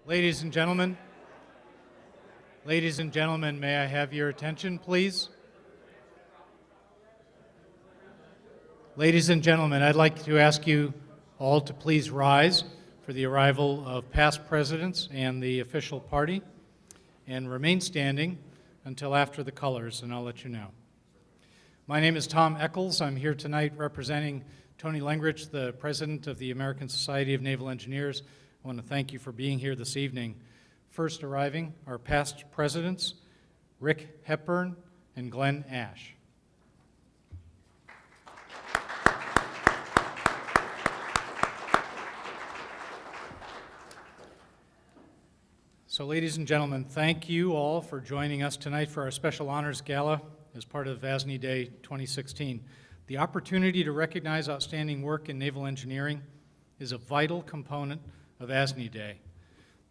Ladies and gentlemen, may I have your attention, please? Ladies and gentlemen, I'd like to ask you all to please rise for the arrival of past presidents and the official party, and remain standing until after the colors, and I'll let you know. My name is Tom Eccles. I'm here tonight representing Tony Lengrich, the president of the American Society of Naval Engineers. I want to thank you for being here this evening. First arriving are past presidents, Rick Hepburn and Glenn Ash. So ladies and gentlemen, thank you all for joining us tonight for our special honors gala as part of ASNE Day 2016. The opportunity to recognize outstanding work in naval engineering is a vital component of ASNE Day.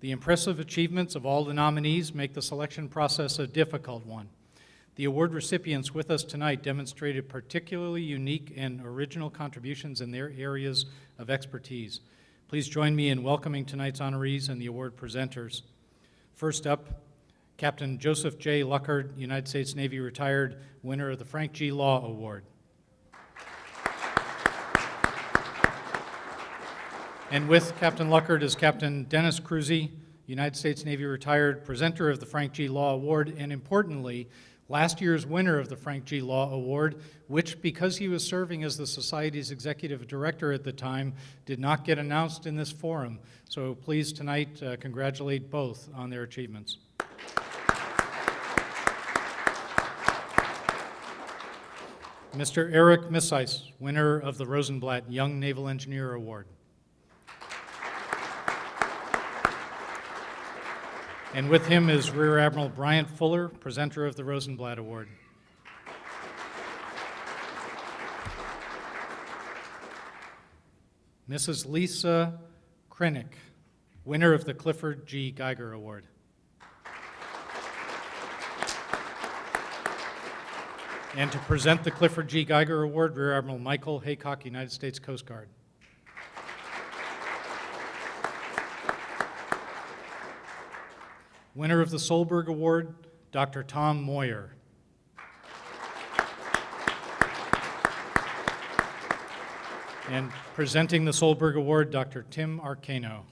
The impressive achievements of all the nominees make the selection process a difficult one. The award recipients with us tonight demonstrated particularly unique and original contributions in their areas of expertise. Please join me in welcoming tonight's honorees and the award presenters. First up, Captain Joseph J. Luckard, United States Navy retired, winner of the Frank G. Law Award. And with Captain Luckard is Captain Dennis Cruzy, United States Navy retired, presenter of the Frank G. Law Award, and importantly, last year's winner of the Frank G. Law Award, which, because he was serving as the Society's executive director at the time, did not get announced in this forum. So please tonight congratulate both on their achievements. Mr. Eric Misice, winner of the Rosenblatt Young Naval Engineer Award. And with him is Rear Admiral Bryant Fuller, presenter of the Rosenblatt Award. Mrs. Lisa Krenick, winner of the Clifford G. Geiger Award. And to present the Clifford G. Geiger Award, Rear Admiral Michael Haycock, United States Coast Guard. Winner of the Solberg Award, Dr. Tom Moyer. And presenting the Solberg Award, Dr. Tim Arcano.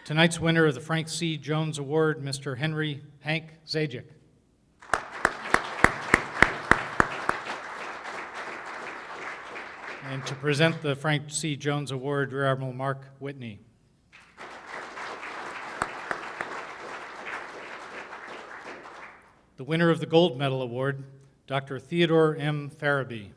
Tonight's winner of the Frank C. Jones Award, Mr. Hank Zajic. And to present the Frank C. Jones Award, Rear Admiral Mark Whitney. The winner of the Gold Medal Award, Dr. Theodore M. Farabee.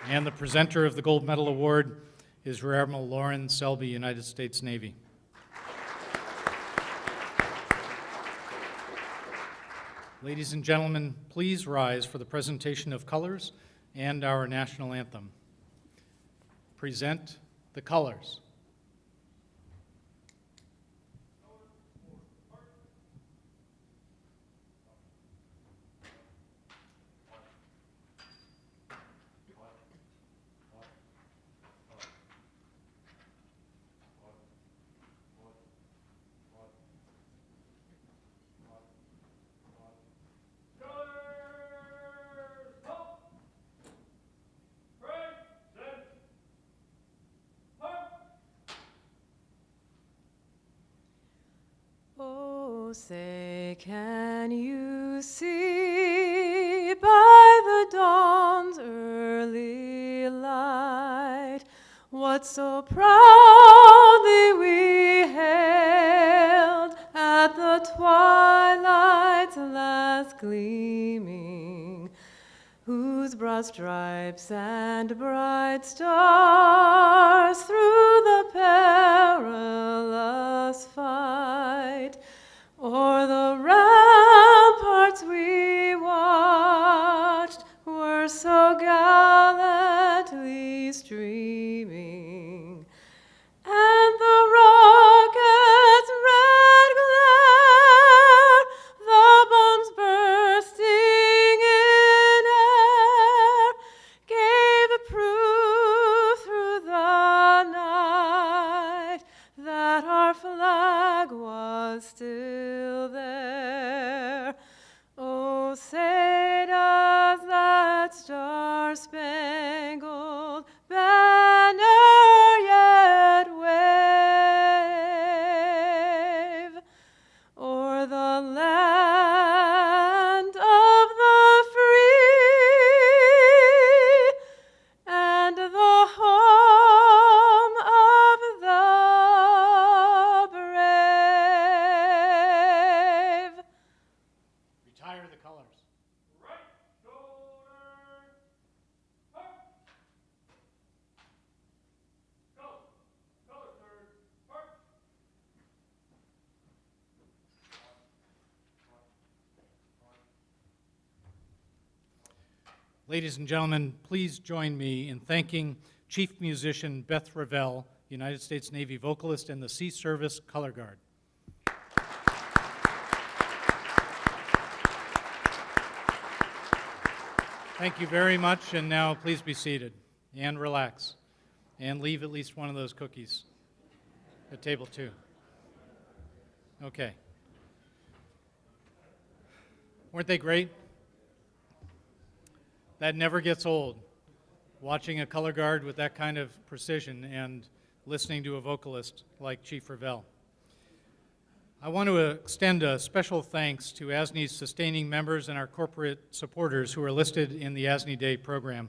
And the presenter of the Gold Medal Award is Rear Admiral Lauren Selby, United States Navy. Ladies and gentlemen, please rise for the presentation of colors and our national anthem. Present the colors. Say, can you see by the dawn's early light what so proudly we hailed at the twilight's last gleaming, whose broad stripes and bright stars through the perilous fight o'er the ramparts we watched were so gallantly streaming, and the rocket's red glare, the bombs bursting in Retire the colors. Right shoulder, up. Color third, up. Ladies and gentlemen, please join me in thanking Chief Musician Beth Ravel, United States Navy vocalist and the Sea Service Color Guard. Thank you very much, and now please be seated and relax and leave at least one of those cookies at table 2. Okay. Weren't they great? That never gets old, watching a color guard with that kind of precision and listening to a vocalist like Chief Ravel. I want to extend a special thanks to ASNE's sustaining members and our corporate supporters who are listed in the ASNE Day program.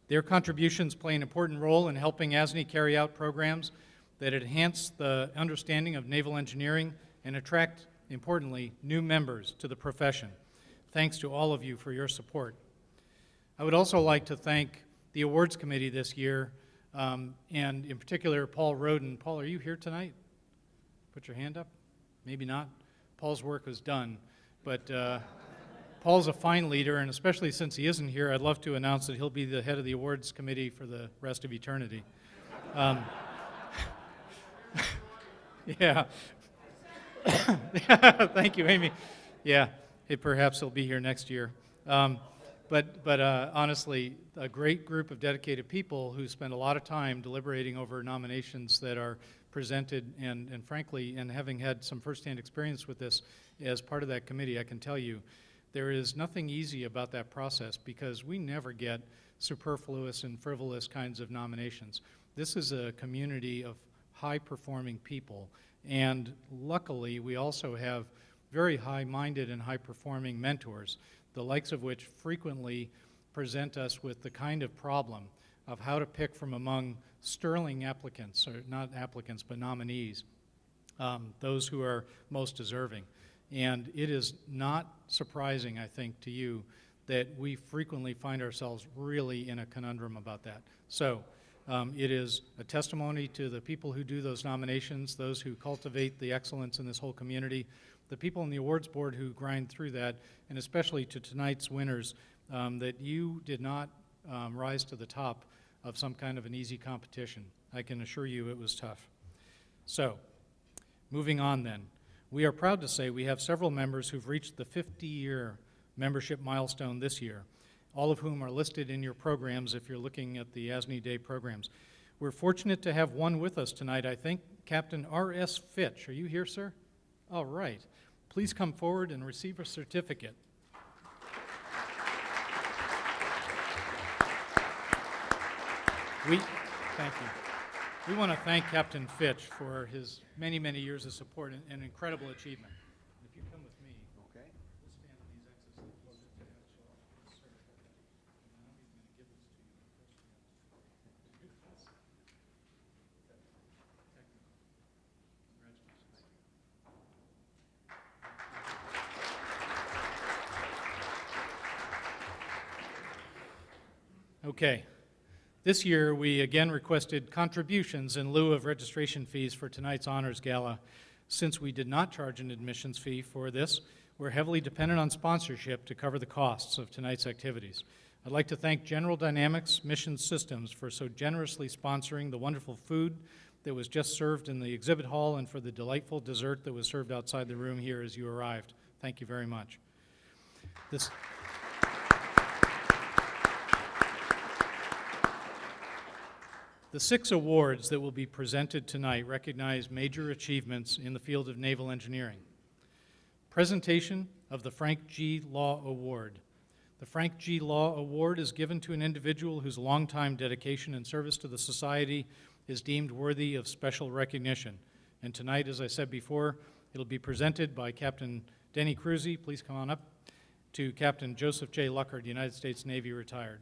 Their contributions play an important role in helping ASNE carry out programs that enhance the understanding of naval engineering and attract, importantly, new members to the profession. Thanks to all of you for your support. I would also like to thank the awards committee this year, and in particular, Paul Roden. Paul, are you here tonight? Put your hand up. Maybe not. Paul's work was done, but Paul's a fine leader, and especially since he isn't here, I'd love to announce that he'll be the head of the awards committee for the rest of eternity. Yeah. Thank you, Amy. Yeah, perhaps he'll be here next year. But honestly, a great group of dedicated people who spend a lot of time deliberating over nominations that are presented, and frankly, and having had some firsthand experience with this as part of that committee, I can tell you there is nothing easy about that process because we never get superfluous and frivolous kinds of nominations. This is a community of high-performing people, and luckily we also have very high-minded and high-performing mentors, the likes of which frequently present us with the kind of problem of how to pick from among sterling applicants, or not applicants, but nominees, those who are most deserving. And it is not surprising, I think, to you that we frequently find ourselves really in a conundrum about that. So it is a testimony to the people who do those nominations, those who cultivate the excellence in this whole community, the people in the awards board who grind through that, and especially to tonight's winners, that you did not rise to the top of some kind of an easy competition. I can assure you it was tough. So, moving on then. We are proud to say we have several members who've reached the 50-year membership milestone this year, all of whom are listed in your programs if you're looking at the ASNE Day programs. We're fortunate to have one with us tonight, I think, Captain R.S. Fitch. Are you here, sir? All right. Please come forward and receive a certificate. Thank you. We want to thank Captain Fitch for his many, many years of support and incredible achievement. If you come with me, Okay. we'll stand at these exits a little closer to that. Sir. And now he's going to give this to you. First, we have to do this. Congratulations. Okay. This year, we again requested contributions in lieu of registration fees for tonight's Honors Gala. Since we did not charge an admissions fee for this, we're heavily dependent on sponsorship to cover the costs of tonight's activities. I'd like to thank General Dynamics Mission Systems for so generously sponsoring the wonderful food that was just served in the exhibit hall and for the delightful dessert that was served outside the room here as you arrived. Thank you very much. The 6 awards that will be presented tonight recognize major achievements in the field of naval engineering. Presentation of the Frank G. Law Award. The Frank G. Law Award is given to an individual whose longtime dedication and service to the society is deemed worthy of special recognition. And tonight, as I said before, it'll be presented by Captain Denny Cruzy, please come on up, to Captain Joseph J. Luckard, United States Navy, retired.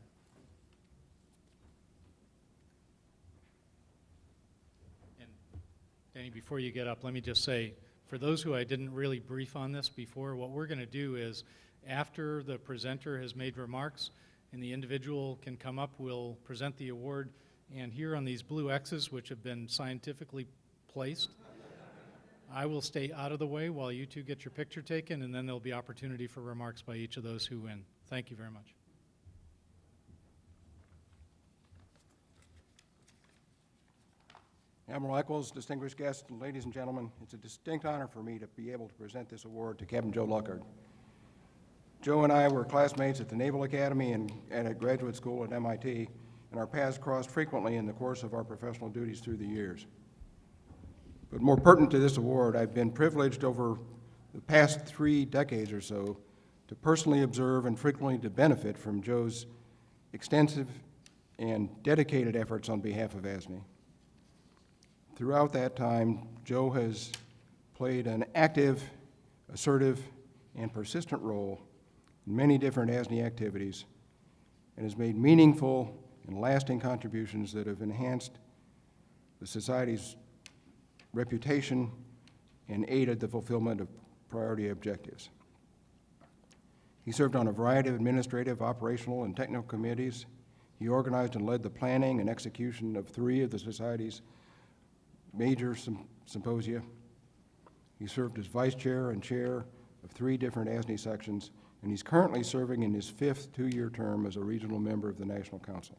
Danny, before you get up, let me just say, For those who I didn't really brief on this before, what we're going to do is after the presenter has made remarks and the individual can come up, we'll present the award. And here on these blue X's, which have been scientifically placed, I will stay out of the way while you two get your picture taken, and then there'll be opportunity for remarks by each of those who win. Thank you very much. Admiral Eccles, distinguished guests, ladies and gentlemen, it's a distinct honor for me to be able to present this award to Captain Joe Luckard. Joe and I were classmates at the Naval Academy and at graduate school at MIT, and our paths crossed frequently in the course of our professional duties through the years. But more pertinent to this award, I've been privileged over the past 3 decades or so to personally observe and frequently to benefit from Joe's extensive and dedicated efforts on behalf of ASNE. Throughout that time, Joe has played an active, assertive, and persistent role in many different ASNE activities and has made meaningful and lasting contributions that have enhanced the Society's reputation and aided the fulfillment of priority objectives. He served on a variety of administrative, operational, and technical committees. He organized and led the planning and execution of 3 of the Society's major symposia. He served as vice chair and chair of 3 different ASNE sections, and he's currently serving in his 5th 2-year term as a regional member of the National Council.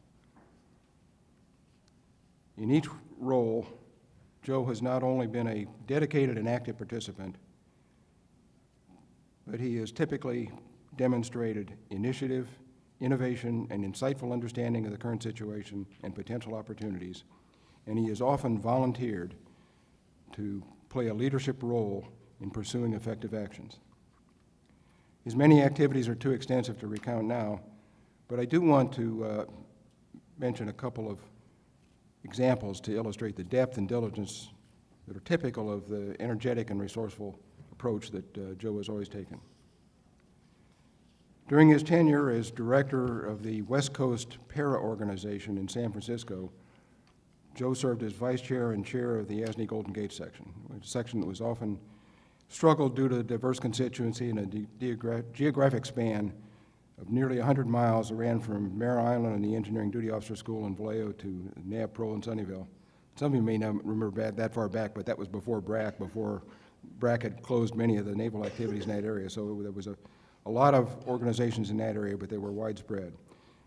In each role, Joe has not only been a dedicated and active participant, but he has typically demonstrated initiative, innovation, and insightful understanding of the current situation and potential opportunities, and he has often volunteered to play a leadership role in pursuing effective actions. His many activities are too extensive to recount now, but I do want to mention a couple of examples to illustrate the depth and diligence that are typical of the energetic and resourceful approach that Joe has always taken. During his tenure as director of the West Coast Para Organization in San Francisco, Joe served as vice chair and chair of the ASNE Golden Gate section, a section that was often struggled due to the diverse constituency and a geographic span of nearly 100 miles that ran from Mare Island and the Engineering Duty Officer School in Vallejo to NAB Pro in Sunnyvale. Some of you may not remember that far back, but that was before BRAC had closed many of the naval activities in that area. So there was a lot of organizations in that area, but they were widespread.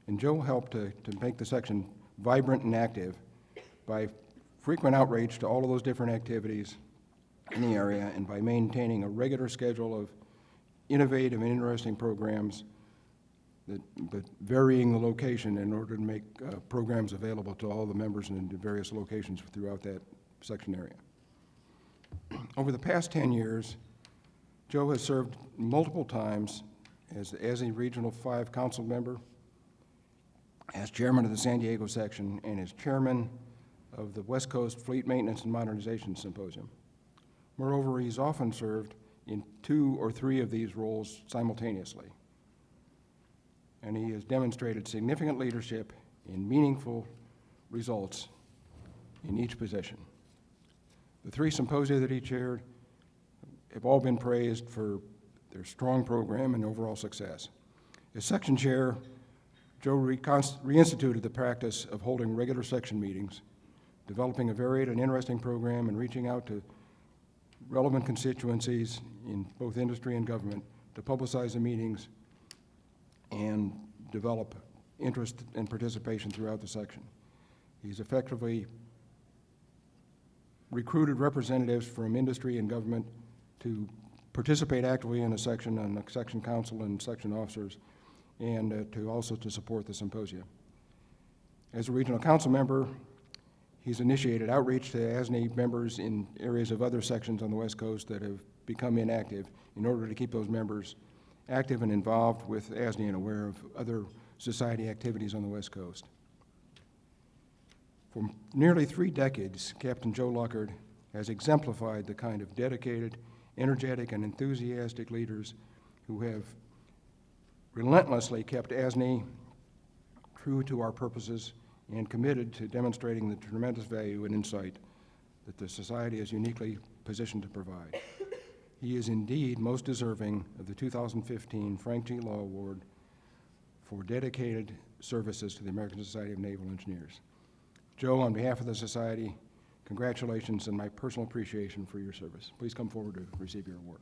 And Joe helped to make the section vibrant and active by frequent outreach to all of those different activities in the area and by maintaining a regular schedule of innovative and interesting programs but varying the location in order to make programs available to all the members in the various locations throughout that section area. Over the past 10 years, Joe has served multiple times as a Regional 5 Council member, as chairman of the San Diego section, and as chairman of the West Coast Fleet Maintenance and Modernization Symposium. Moreover, he's often served in 2 or 3 of these roles simultaneously, and he has demonstrated significant leadership in meaningful results in each position. The 3 symposia that he chaired have all been praised for their strong program and overall success. As section chair, Joe reinstituted the practice of holding regular section meetings, developing a varied and interesting program, and reaching out to relevant constituencies in both industry and government to publicize the meetings and develop interest and participation throughout the section. He's effectively recruited representatives from industry and government to participate actively in a section, on the section council and section officers, and to support the symposia. As a regional council member, he's initiated outreach to ASNE members in areas of other sections on the West Coast that have become inactive in order to keep those members active and involved with ASNE and aware of other society activities on the West Coast. For nearly 3 decades, Captain Joe Luckard has exemplified the kind of dedicated, energetic, and enthusiastic leaders who have relentlessly kept ASNE true to our purposes and committed to demonstrating the tremendous value and insight that the Society is uniquely positioned to provide. He is indeed most deserving of the 2015 Frank G. Law Award for dedicated services to the American Society of Naval Engineers. Joe, on behalf of the Society, congratulations and my personal appreciation for your service. Please come forward to receive your award.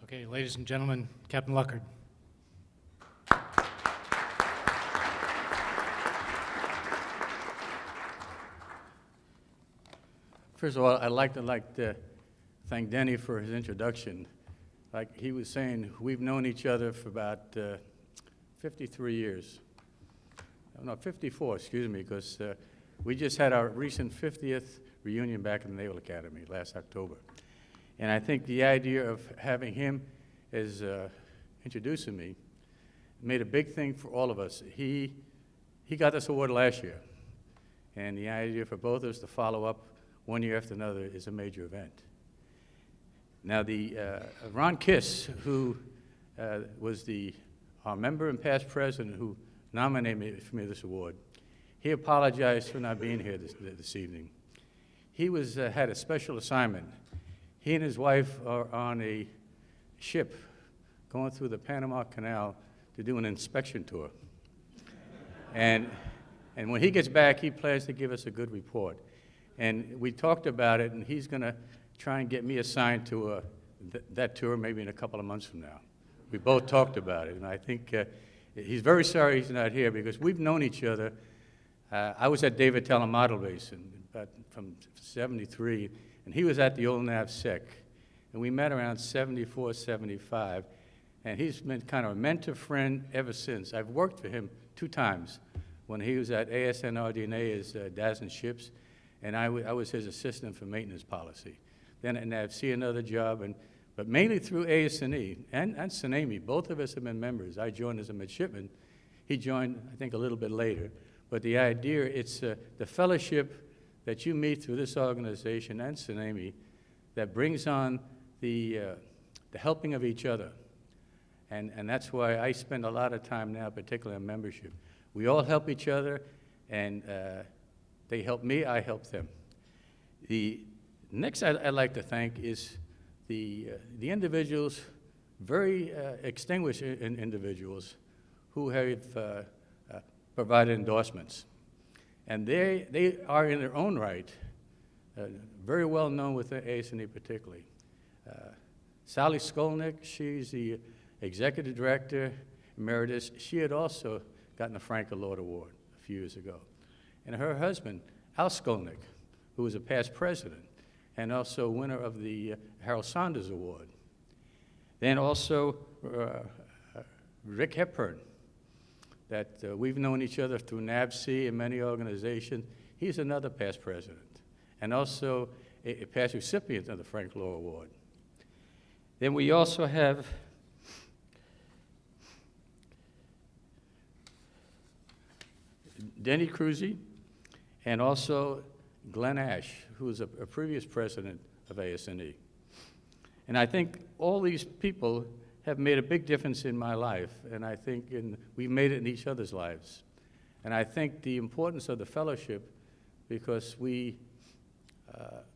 Okay, ladies and gentlemen, Captain Luckard. First of all, I'd like to thank Denny for his introduction. Like he was saying, we've known each other for about 53 years. No, 54, excuse me, because we just had our recent 50th reunion back in the Naval Academy last October. And I think the idea of having him as introducing me made a big thing for all of us. He got this award last year, and the idea for both of us to follow up one year after another is a major event. Now, the Ron Kiss, who was our member and past president who nominated me for this award, he apologized for not being here this evening. He had a special assignment. He and his wife are on a ship going through the Panama Canal to do an inspection tour. And when he gets back, he plans to give us a good report. And we talked about it, and he's going to try and get me assigned to that tour maybe in a couple of months from now. We both talked about it, and I think he's very sorry he's not here because we've known each other. I was at David Tellem Model Base from '73, and he was at the old NAVSEC. And we met around '74, '75, and he's been kind of a mentor friend ever since. I've worked for him 2 times, when he was at ASNE RDNA as DASN Ships, and I was his assistant for maintenance policy. Then at NAVSEA, another job, but mainly through ASNE and SNE. Both of us have been members. I joined as a midshipman. He joined, I think, a little bit later. But the idea, it's the fellowship that you meet through this organization and SNE that brings on the helping of each other. And that's why I spend a lot of time now, particularly on membership. We all help each other, and they help me, I help them. The next I'd like to thank is the individuals, very extinguished individuals, who have provided endorsements. And they are in their own right very well known with the ASNE particularly. Sally Skolnick, she's the executive director emeritus. She had also gotten a Frank Award a few years ago. And her husband, Al Skolnick, who was a past president and also winner of the Harold Saunders Award. Then also Rick Hepburn, that we've known each other through NAVSEA and many organizations. He's another past president, and also a past recipient of the Frank Law Award. Then we also have Denny Cruzy, and also Glenn Ash, who was a previous president of ASNE. And I think all these people have made a big difference in my life, and I think we've made it in each other's lives. And I think the importance of the fellowship, because we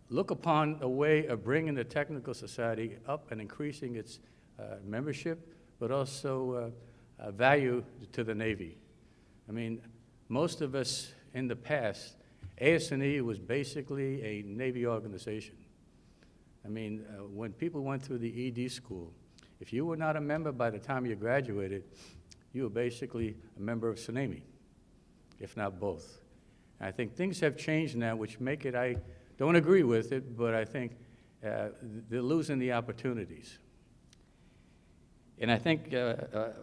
look upon a way of bringing the Technical Society up and increasing its membership, but also value to the Navy. I mean, most of us in the past, ASNE was basically a Navy organization. I mean, when people went through the ED school, if you were not a member by the time you graduated, you were basically a member of SNE, if not both. And I think things have changed now, which make it, I don't agree with it, but I think they're losing the opportunities. And I think the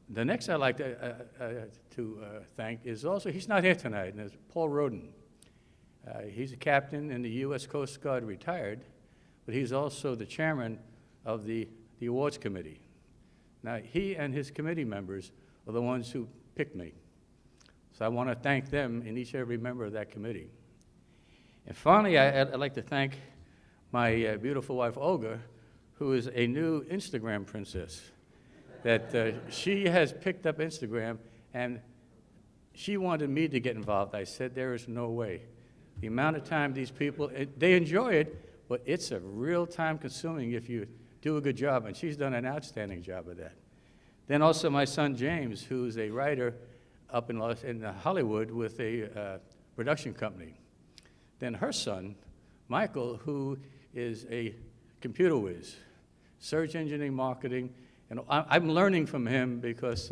next I'd like to thank is also, he's not here tonight, and it's Paul Roden. He's a captain in the U.S. Coast Guard, retired, but he's also the chairman of the awards committee. Now, he and his committee members are the ones who picked me. So I want to thank them and each and every member of that committee. And finally, I'd like to thank my beautiful wife, Olga, who is a new Instagram princess. That she has picked up Instagram, and she wanted me to get involved. I said, there is no way. The amount of time these people, they enjoy it, but it's a real time consuming if you do a good job, and she's done an outstanding job of that. Then also my son, James, who's a writer up in Hollywood with a production company. Then her son, Michael, who is a computer whiz, search engineering, marketing, and I'm learning from him because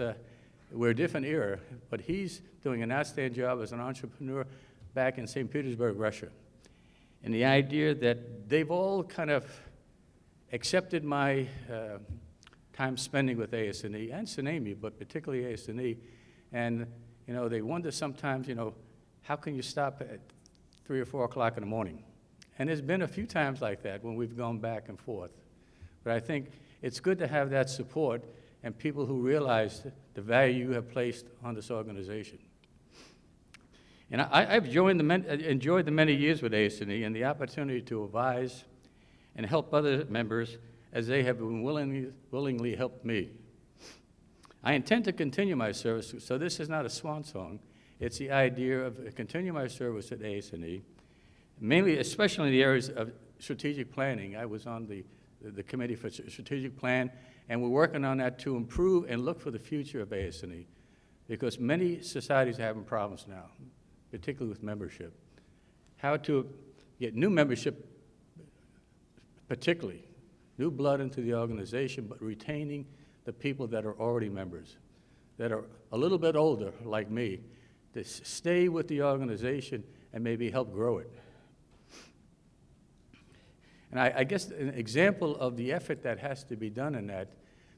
we're a different era, but he's doing an outstanding job as an entrepreneur back in St. Petersburg, Russia. And the idea that they've all kind of accepted my time spending with ASNE and SNAME, but particularly ASNE, and they wonder sometimes, how can you stop at 3 or 4 o'clock in the morning? And there's been a few times like that when we've gone back and forth. But I think it's good to have that support and people who realize the value you have placed on this organization. And I've enjoyed the many years with ASNE and the opportunity to advise and help other members as they have been willingly helped me. I intend to continue my service, so this is not a swan song. It's the idea of continuing my service at ASNE, mainly, especially in the areas of strategic planning. I was on the committee for strategic plan, and we're working on that to improve and look for the future of ASNE, because many societies are having problems now, particularly with membership. How to get new membership, particularly new blood into the organization, but retaining the people that are already members, that are a little bit older, like me, to stay with the organization and maybe help grow it. And I guess an example of the effort that has to be done in that,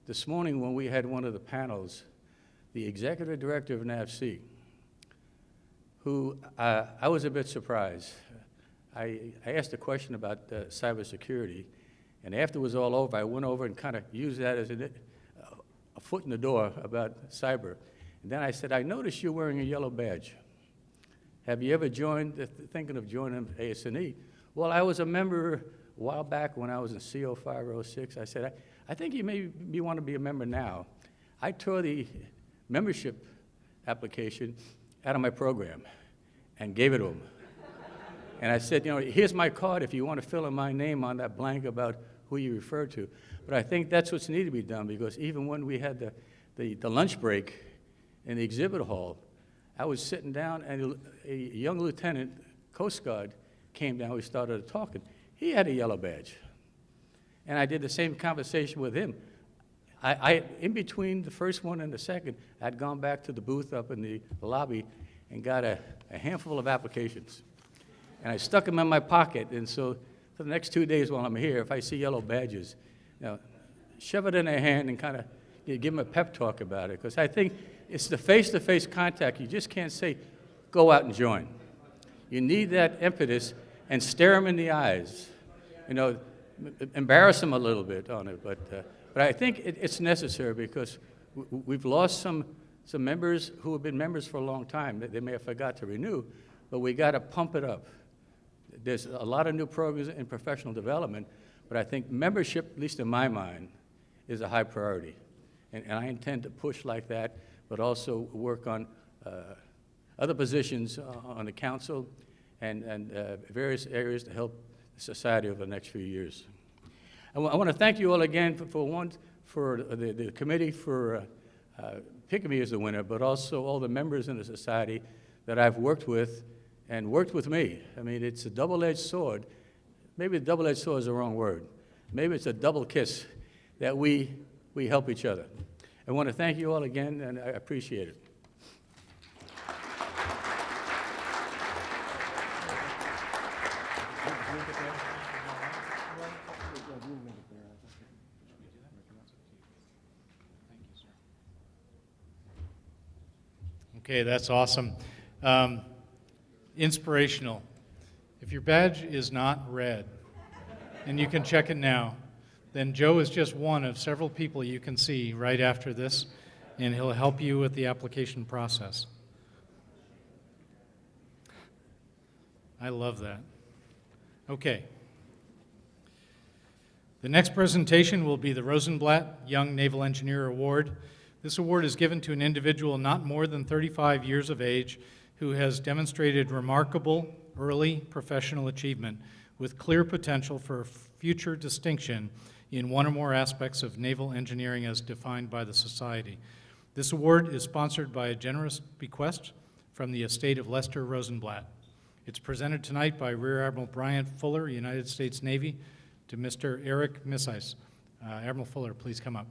this morning when we had one of the panels, the executive director of NAVC, who I was a bit surprised. I asked a question about cybersecurity, and after it was all over, I went over and kind of used that as a foot in the door about cyber. And then I said, I noticed you're wearing a yellow badge. Have you ever thinking of joining ASNE? Well, I was a member a while back when I was in CO 506. I said, I think you maybe want to be a member now. I tore the membership application out of my program and gave it to him. And I said, here's my card if you want to fill in my name on that blank about who you refer to. But I think that's what's needed to be done, because even when we had the lunch break in the exhibit hall, I was sitting down and a young lieutenant, Coast Guard, came down, we started talking. He had a yellow badge. And I did the same conversation with him. In between the first one and the second, I'd gone back to the booth up in the lobby and got a handful of applications. And I stuck them in my pocket, and so for the next 2 days while I'm here, if I see yellow badges, shove it in their hand and kind of give them a pep talk about it, because I think it's the face-to-face contact. You just can't say, go out and join. You need that impetus and stare them in the eyes, embarrass them a little bit on it, but I think it's necessary, because we've lost some members who have been members for a long time. They may have forgot to renew, but we got to pump it up. There's a lot of new programs in professional development, but I think membership, at least in my mind, is a high priority. And I intend to push like that, but also work on other positions on the council and various areas to help the society over the next few years. I want to thank you all again for the committee for picking me as the winner, but also all the members in the society that I've worked with and worked with me. I mean, it's a double-edged sword. Maybe double-edged sword is the wrong word. Maybe it's a double kiss that we help each other. I want to thank you all again, and I appreciate it. Okay, that's awesome. Inspirational. If your badge is not red, and you can check it now, then Joe is just one of several people you can see right after this, and he'll help you with the application process. I love that. Okay. The next presentation will be the Rosenblatt Young Naval Engineer Award. This award is given to an individual not more than 35 years of age who has demonstrated remarkable early professional achievement with clear potential for future distinction in one or more aspects of naval engineering as defined by the Society. This award is sponsored by a generous bequest from the estate of Lester Rosenblatt. It's presented tonight by Rear Admiral Bryant Fuller, United States Navy, to Mr. Eric Misice. Admiral Fuller, please come up.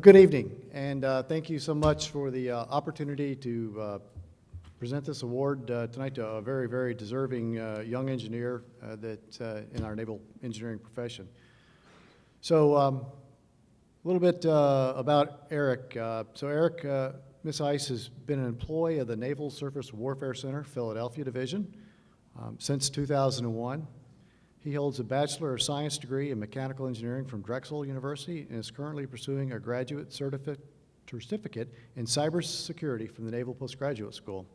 Good evening, and thank you so much for the opportunity to present this award tonight to a very, very deserving young engineer in our naval engineering profession. So a little bit about Eric. So Eric Misice has been an employee of the Naval Surface Warfare Center, Philadelphia Division, since 2001. He holds a Bachelor of Science degree in Mechanical Engineering from Drexel University and is currently pursuing a graduate certificate in cybersecurity from the Naval Postgraduate School.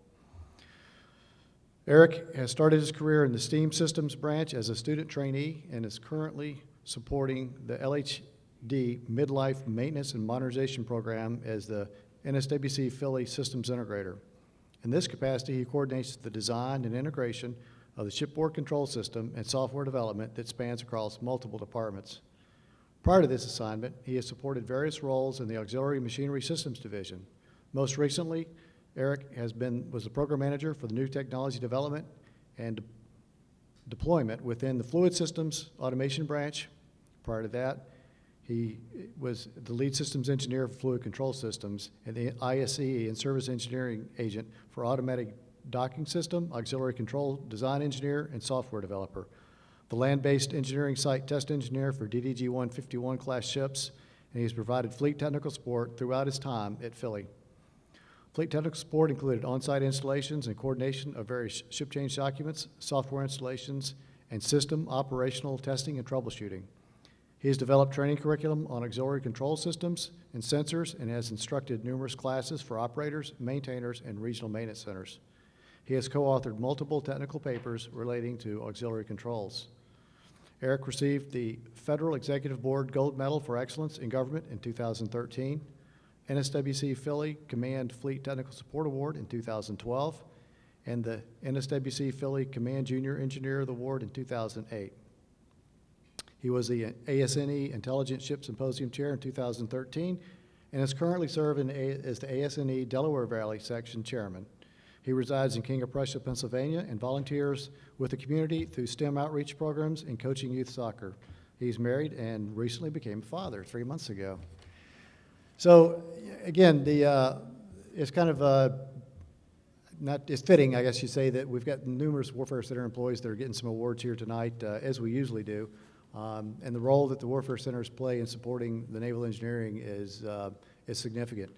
Eric has started his career in the STEAM Systems branch as a student trainee and is currently supporting the LHD Midlife Maintenance and Modernization Program as the NSWC Philly Systems Integrator. In this capacity, he coordinates the design and integration of the shipboard control system and software development that spans across multiple departments. Prior to this assignment, he has supported various roles in the Auxiliary Machinery Systems Division. Most recently, Eric was the program manager for the new technology development and deployment within the Fluid Systems Automation branch. Prior to that, he was the lead systems engineer for fluid control systems and the ISE and service engineering agent for automatic docking system, auxiliary control design engineer, and software developer. The land-based engineering site test engineer for DDG-151 class ships, and he has provided fleet technical support throughout his time at Philly. Fleet technical support included on-site installations and coordination of various ship change documents, software installations, and system operational testing and troubleshooting. He has developed training curriculum on auxiliary control systems and sensors and has instructed numerous classes for operators, maintainers, and regional maintenance centers. He has co-authored multiple technical papers relating to auxiliary controls. Eric received the Federal Executive Board Gold Medal for Excellence in Government in 2013, NSWC Philly Command Fleet Technical Support Award in 2012, and the NSWC Philly Command Junior Engineer Award in 2008. He was the ASNE Intelligent Ship Symposium Chair in 2013 and is currently serving as the ASNE Delaware Valley Section Chairman. He resides in King of Prussia, Pennsylvania, and volunteers with the community through STEM outreach programs and coaching youth soccer. He's married and recently became a father 3 months ago. So again, it's kind of it's fitting, I guess you say, that we've got numerous Warfare Center employees that are getting some awards here tonight, as we usually do. And the role that the Warfare Centers play in supporting the naval engineering is significant.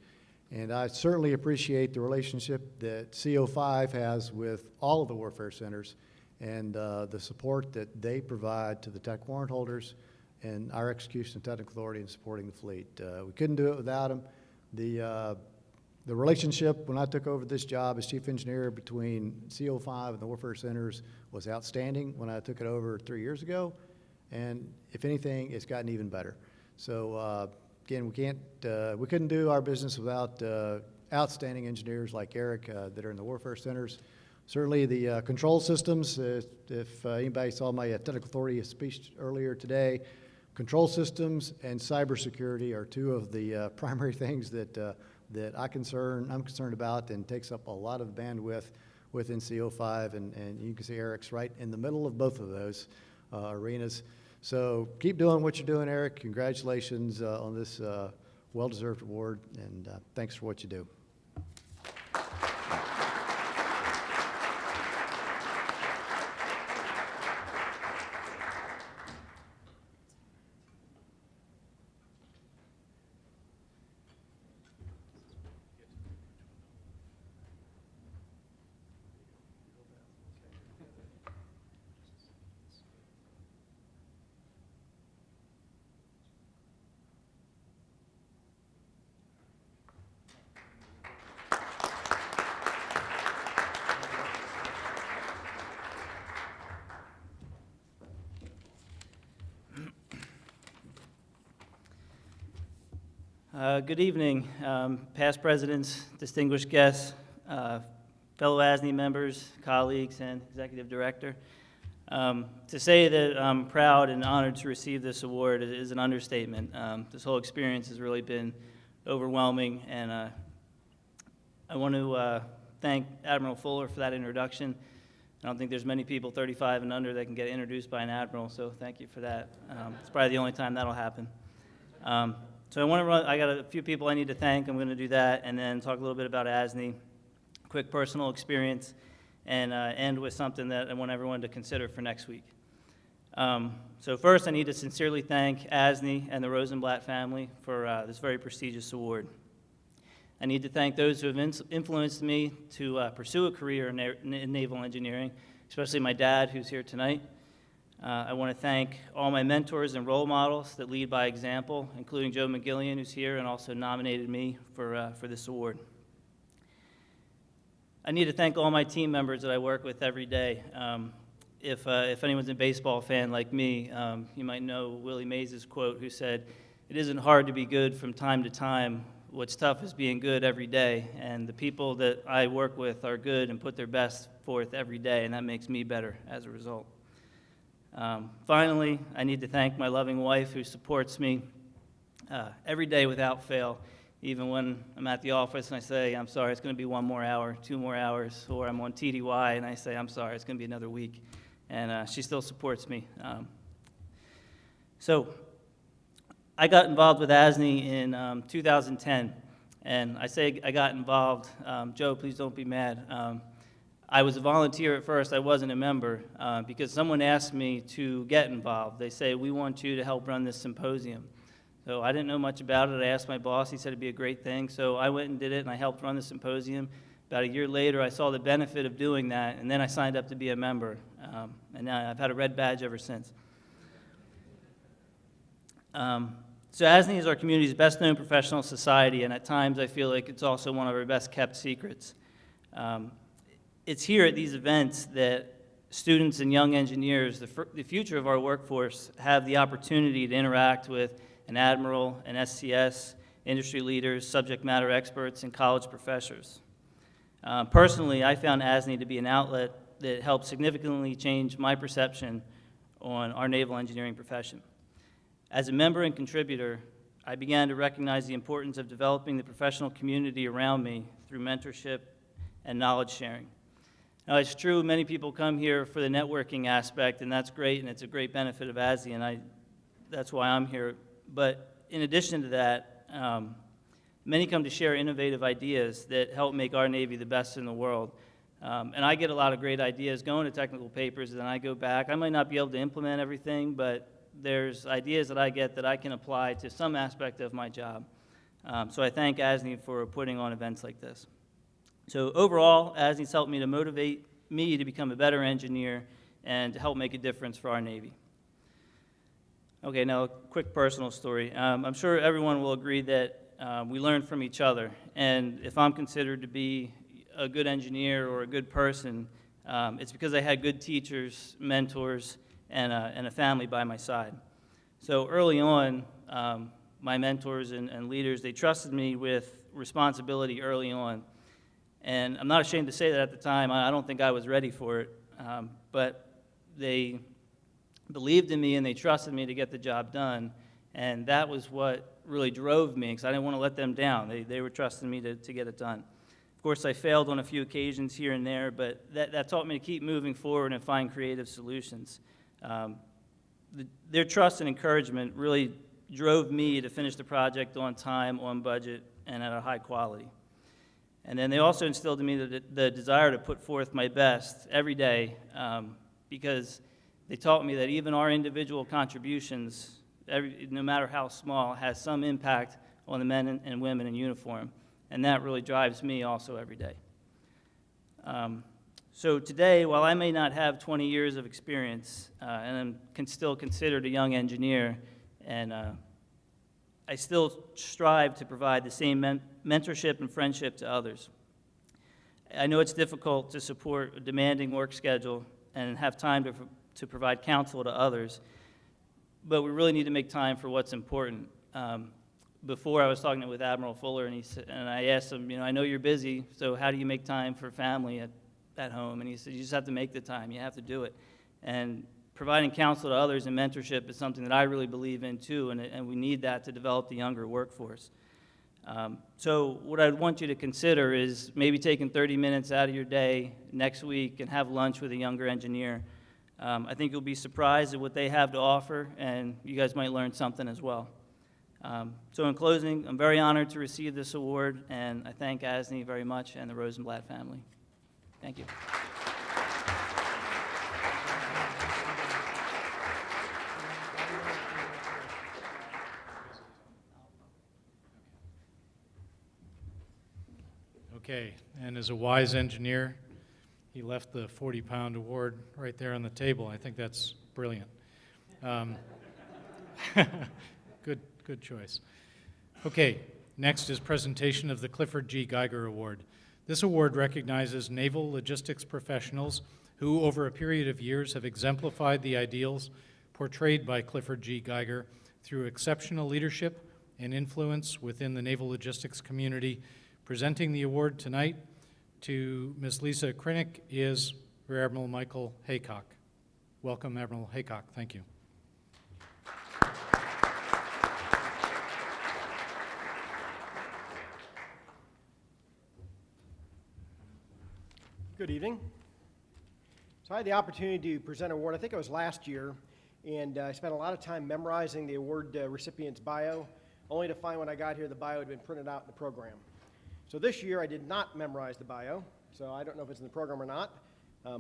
And I certainly appreciate the relationship that CO5 has with all of the Warfare Centers and the support that they provide to the tech warrant holders and our execution of technical authority in supporting the fleet. We couldn't do it without them. The relationship when I took over this job as chief engineer between CO5 and the Warfare Centers was outstanding when I took it over 3 years ago. And if anything, it's gotten even better. So again, we couldn't do our business without outstanding engineers like Eric that are in the Warfare Centers. Certainly the control systems, if anybody saw my technical authority speech earlier today, control systems and cybersecurity are two of the primary things that I'm concerned about and takes up a lot of bandwidth within CO5, and you can see Eric's right in the middle of both of those arenas. So keep doing what you're doing, Eric. Congratulations on this well-deserved award, and thanks for what you do. Good evening, past presidents, distinguished guests, fellow ASNE members, colleagues, and executive director. To say that I'm proud and honored to receive this award is an understatement. This whole experience has really been overwhelming, and I want to thank Admiral Fuller for that introduction. I don't think there's many people 35 and under that can get introduced by an admiral, so thank you for that. It's probably the only time that'll happen. So I got a few people I need to thank. I'm going to do that, and then talk a little bit about ASNE, quick personal experience, and end with something that I want everyone to consider for next week. So first, I need to sincerely thank ASNE and the Rosenblatt family for this very prestigious award. I need to thank those who have influenced me to pursue a career in naval engineering, especially my dad, who's here tonight. I want to thank all my mentors and role models that lead by example, including Joe McGillian, who's here and also nominated me for this award. I need to thank all my team members that I work with every day. If anyone's a baseball fan like me, you might know Willie Mays' quote, who said, "It isn't hard to be good from time to time. What's tough is being good every day." And the people that I work with are good and put their best forth every day, and that makes me better as a result. Finally, I need to thank my loving wife who supports me every day without fail, even when I'm at the office and I say, "I'm sorry, it's going to be 1 more hour, 2 more hours," or I'm on TDY and I say, "I'm sorry, it's going to be another week." And she still supports me. So I got involved with ASNE in 2010, and I say I got involved. Joe, please don't be mad. I was a volunteer at first. I wasn't a member because someone asked me to get involved. They say, "We want you to help run this symposium." So I didn't know much about it. I asked my boss. He said it'd be a great thing. So I went and did it, and I helped run the symposium. About a year later, I saw the benefit of doing that, and then I signed up to be a member. And now I've had a red badge ever since. So ASNE is our community's best-known professional society, and at times I feel like it's also one of our best-kept secrets. It's here at these events that students and young engineers, the future of our workforce, have the opportunity to interact with an admiral, an SCS, industry leaders, subject matter experts, and college professors. Personally, I found ASNE to be an outlet that helped significantly change my perception on our naval engineering profession. As a member and contributor, I began to recognize the importance of developing the professional community around me through mentorship and knowledge sharing. Now, it's true, many people come here for the networking aspect, and that's great, and it's a great benefit of ASNE, and that's why I'm here. But in addition to that, many come to share innovative ideas that help make our Navy the best in the world. And I get a lot of great ideas going to technical papers, and then I go back. I might not be able to implement everything, but there's ideas that I get that I can apply to some aspect of my job. So I thank ASNE for putting on events like this. So overall, ASNE's helped me to motivate me to become a better engineer and to help make a difference for our Navy. Okay, now a quick personal story. I'm sure everyone will agree that we learn from each other, and if I'm considered to be a good engineer or a good person, it's because I had good teachers, mentors, and a family by my side. So early on, my mentors and leaders, they trusted me with responsibility early on. And I'm not ashamed to say that at the time, I don't think I was ready for it, but they believed in me and they trusted me to get the job done, and that was what really drove me, because I didn't want to let them down. They were trusting me to get it done. Of course, I failed on a few occasions here and there, but that taught me to keep moving forward and find creative solutions. Their trust and encouragement really drove me to finish the project on time, on budget, and at a high quality. And then they also instilled in me the desire to put forth my best every day, because they taught me that even our individual contributions, no matter how small, has some impact on the men and women in uniform. And that really drives me also every day. So today, while I may not have 20 years of experience, and I'm still considered a young engineer, and I still strive to provide the same mentorship and friendship to others. I know it's difficult to support a demanding work schedule and have time to provide counsel to others, but we really need to make time for what's important. before I was talking with Admiral Fuller, and and I asked him, I know you're busy, so how do you make time for family at home? And he said, you just have to make the time. You have to do it. And providing counsel to others and mentorship is something that I really believe in too, and we need that to develop the younger workforce. So what I'd want you to consider is maybe taking 30 minutes out of your day next week and have lunch with a younger engineer. I think you'll be surprised at what they have to offer, and you guys might learn something as well. So in closing, I'm very honored to receive this award, and I thank ASNE very much and the Rosenblatt family. Thank you. Okay, and as a wise engineer, he left the 40-pound award right there on the table. I think that's brilliant. Good choice. Okay, next is presentation of the Clifford G. Geiger Award. This award recognizes naval logistics professionals who, over a period of years, have exemplified the ideals portrayed by Clifford G. Geiger through exceptional leadership and influence within the naval logistics community. Presenting the award tonight to Ms. Lisa Krinick is Rear Admiral Michael Haycock. Welcome, Admiral Haycock. Thank you. Good evening. So I had the opportunity to present an award, I think it was last year, and I spent a lot of time memorizing the award recipient's bio, only to find when I got here the bio had been printed out in the program. So this year I did not memorize the bio, so I don't know if it's in the program or not.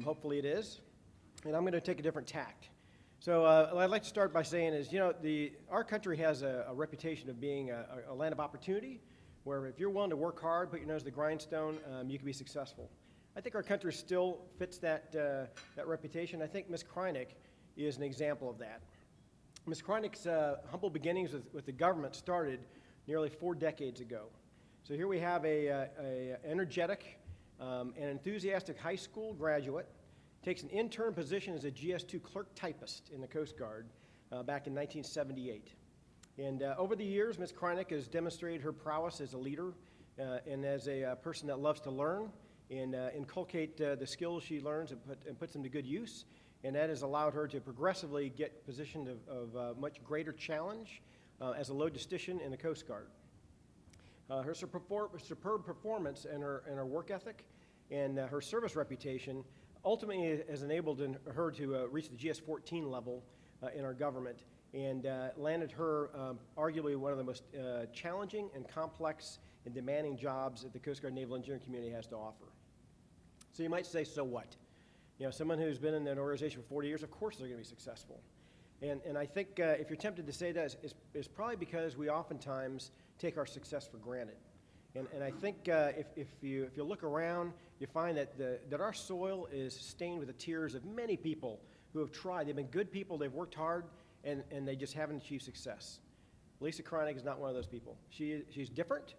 Hopefully it is, and I'm going to take a different tact. So what I'd like to start by saying is, our country has a reputation of being a land of opportunity, where if you're willing to work hard, put your nose to the grindstone, you can be successful. I think our country still fits that reputation. I think Ms. Krinick is an example of that. Ms. Krinick's humble beginnings with the government started nearly 4 decades ago. So here we have a energetic and enthusiastic high school graduate, takes an intern position as a GS2 clerk typist in the Coast Guard back in 1978. And over the years, Ms. Krinick has demonstrated her prowess as a leader and as a person that loves to learn and inculcate the skills she learns and puts them to good use. And that has allowed her to progressively get positioned of much greater challenge as a logistician in the Coast Guard. Her superb performance and her work ethic and her service reputation ultimately has enabled her to reach the GS-14 level in our government and landed her arguably one of the most challenging and complex and demanding jobs that the Coast Guard Naval Engineering community has to offer. So you might say, so what? Someone who's been in an organization for 40 years, of course they're going to be successful. And I think if you're tempted to say that, it's probably because we oftentimes take our success for granted. And I think if you look around, you find that our soil is stained with the tears of many people who have tried. They've been good people, they've worked hard, and they just haven't achieved success. Lisa Krinick is not one of those people. She's different.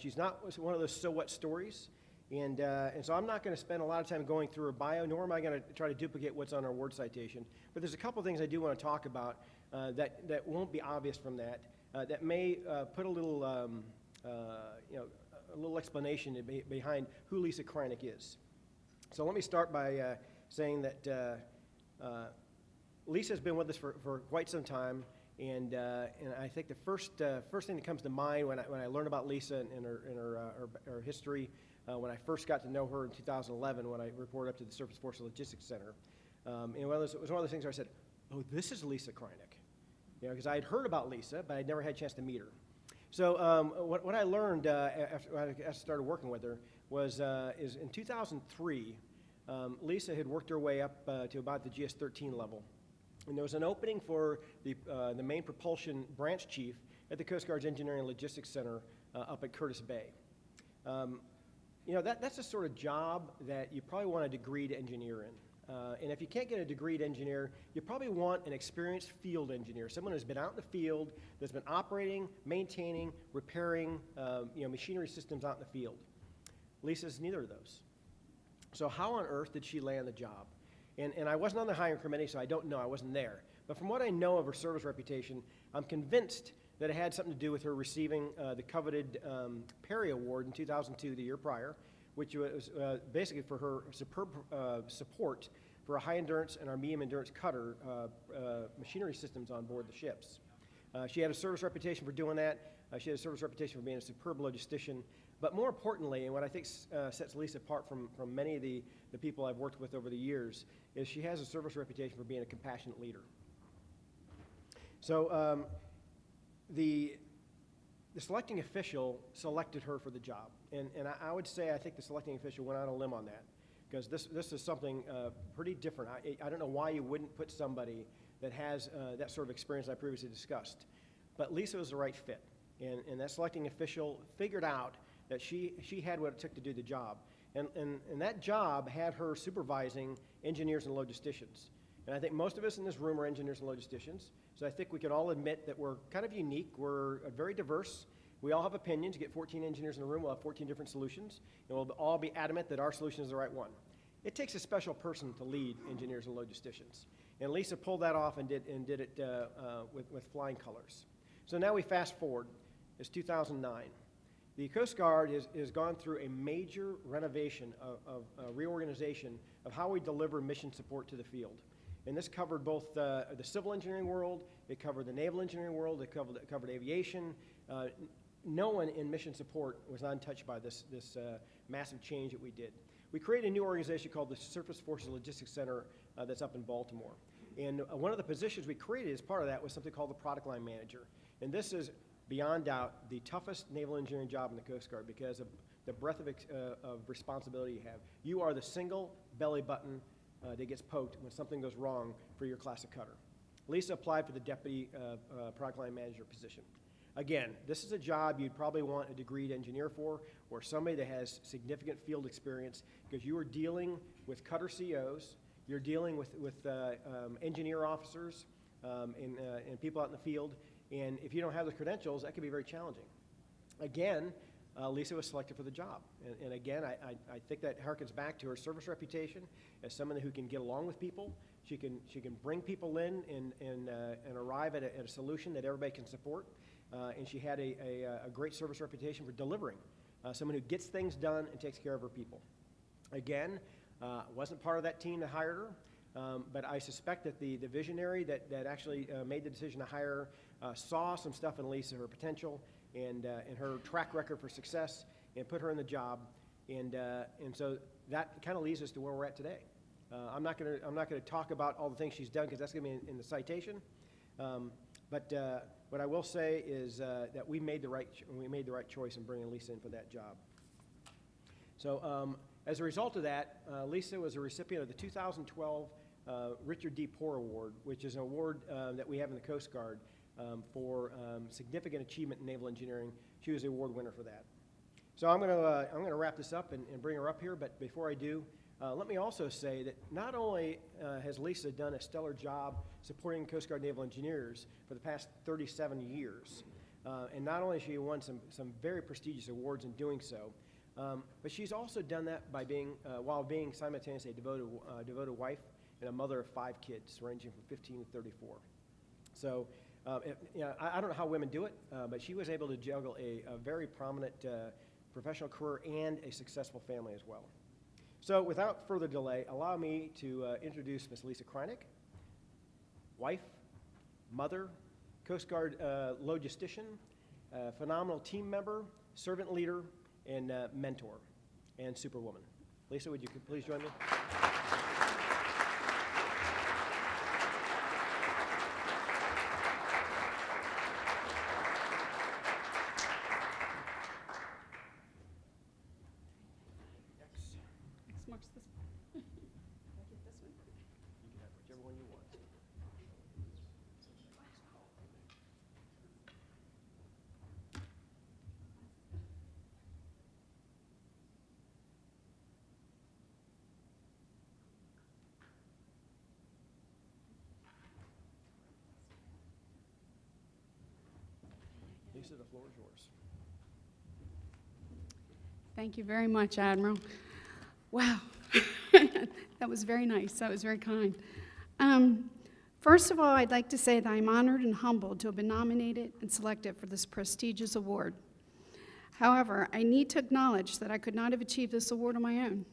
She's not one of those so what stories. And so I'm not going to spend a lot of time going through her bio, nor am I going to try to duplicate what's on her award citation. But there's a couple things I do want to talk about that won't be obvious from that may put a little, a little explanation behind who Lisa Krinick is. So let me start by saying that Lisa's been with us for quite some time, and I think the first thing that comes to mind when I learn about Lisa and her history. When I first got to know her in 2011, when I reported up to the Surface Force Logistics Center, and it was one of those things where I said, "Oh, this is Lisa Krinick," because I had heard about Lisa, but I'd never had a chance to meet her. So what I learned after I started working with her is in 2003, Lisa had worked her way up to about the GS-13 level, and there was an opening for the main propulsion branch chief at the Coast Guard's Engineering and Logistics Center up at Curtis Bay. That's the sort of job that you probably want a degreed engineer in. And if you can't get a degreed engineer, you probably want an experienced field engineer, someone who's been out in the field, that's been operating, maintaining, repairing machinery systems out in the field. Lisa's neither of those. So how on earth did she land the job? And I wasn't on the hiring committee, so I don't know. I wasn't there. But from what I know of her service reputation, I'm convinced that it had something to do with her receiving the coveted Perry Award in 2002, the year prior, which was basically for her superb support for a high-endurance and our medium-endurance cutter machinery systems on board the ships. She had a service reputation for doing that. She had a service reputation for being a superb logistician. But more importantly, and what I think sets Lisa apart from many of the people I've worked with over the years, is she has a service reputation for being a compassionate leader. So the selecting official selected her for the job. And I would say I think the selecting official went out on a limb on that, because this is something pretty different. I don't know why you wouldn't put somebody that has that sort of experience I previously discussed. But Lisa was the right fit. And that selecting official figured out that she had what it took to do the job. And that job had her supervising engineers and logisticians. And I think most of us in this room are engineers and logisticians. So I think we can all admit that we're kind of unique. We're very diverse. We all have opinions. You get 14 engineers in a room, we'll have 14 different solutions. And we'll all be adamant that our solution is the right one. It takes a special person to lead engineers and logisticians. And Lisa pulled that off and did it with flying colors. So now we fast forward. It's 2009. The Coast Guard has gone through a major renovation of reorganization of how we deliver mission support to the field. And this covered both the civil engineering world, it covered the naval engineering world, it covered aviation. No one in mission support was untouched by this massive change that we did. We created a new organization called the Surface Forces Logistics Center that's up in Baltimore. And one of the positions we created as part of that was something called the product line manager. And this is, beyond doubt, the toughest naval engineering job in the Coast Guard because of the breadth of responsibility you have. You are the single belly button that gets poked when something goes wrong for your classic cutter. Lisa applied for the deputy product line manager position. Again, this is a job you'd probably want a degreed engineer for, or somebody that has significant field experience, because you are dealing with cutter COs, you're dealing with engineer officers and people out in the field, and if you don't have the credentials, that can be very challenging. Again, Lisa was selected for the job. And again, I think that harkens back to her service reputation as someone who can get along with people. She can bring people in and arrive at a solution that everybody can support. And she had a great service reputation for delivering. Someone who gets things done and takes care of her people. Again, wasn't part of that team that hired her. But I suspect that the visionary that actually made the decision to hire her saw some stuff in Lisa, her potential, and her track record for success, and put her in the job. And so that kind of leads us to where we're at today. I'm not going to talk about all the things she's done because that's going to be in the citation. But what I will say is that we made the right choice in bringing Lisa in for that job. So as a result of that, Lisa was a recipient of the 2012 Richard D. Poor Award, which is an award that we have in the Coast Guard for significant achievement in naval engineering. She was the award winner for that. So I'm going to wrap this up and bring her up here. But before I do, let me also say that not only has Lisa done a stellar job supporting Coast Guard naval engineers for the past 37 years, and not only has she won some very prestigious awards in doing so, but she's also done that by while being simultaneously a devoted wife and a mother of 5 kids, ranging from 15 to 34. So I don't know how women do it, but she was able to juggle a very prominent professional career and a successful family as well. So without further delay, allow me to introduce Ms. Lisa Krynick, wife, mother, Coast Guard logistician, phenomenal team member, servant leader, and mentor, and superwoman. Lisa, would you please join me? Marks this one. Can I get this one? You can have whichever one you want. Lisa, the floor is yours. Thank you very much, Admiral. Wow, that was very nice. That was very kind. First of all, I'd like to say that I'm honored and humbled to have been nominated and selected for this prestigious award. However, I need to acknowledge that I could not have achieved this award on my own.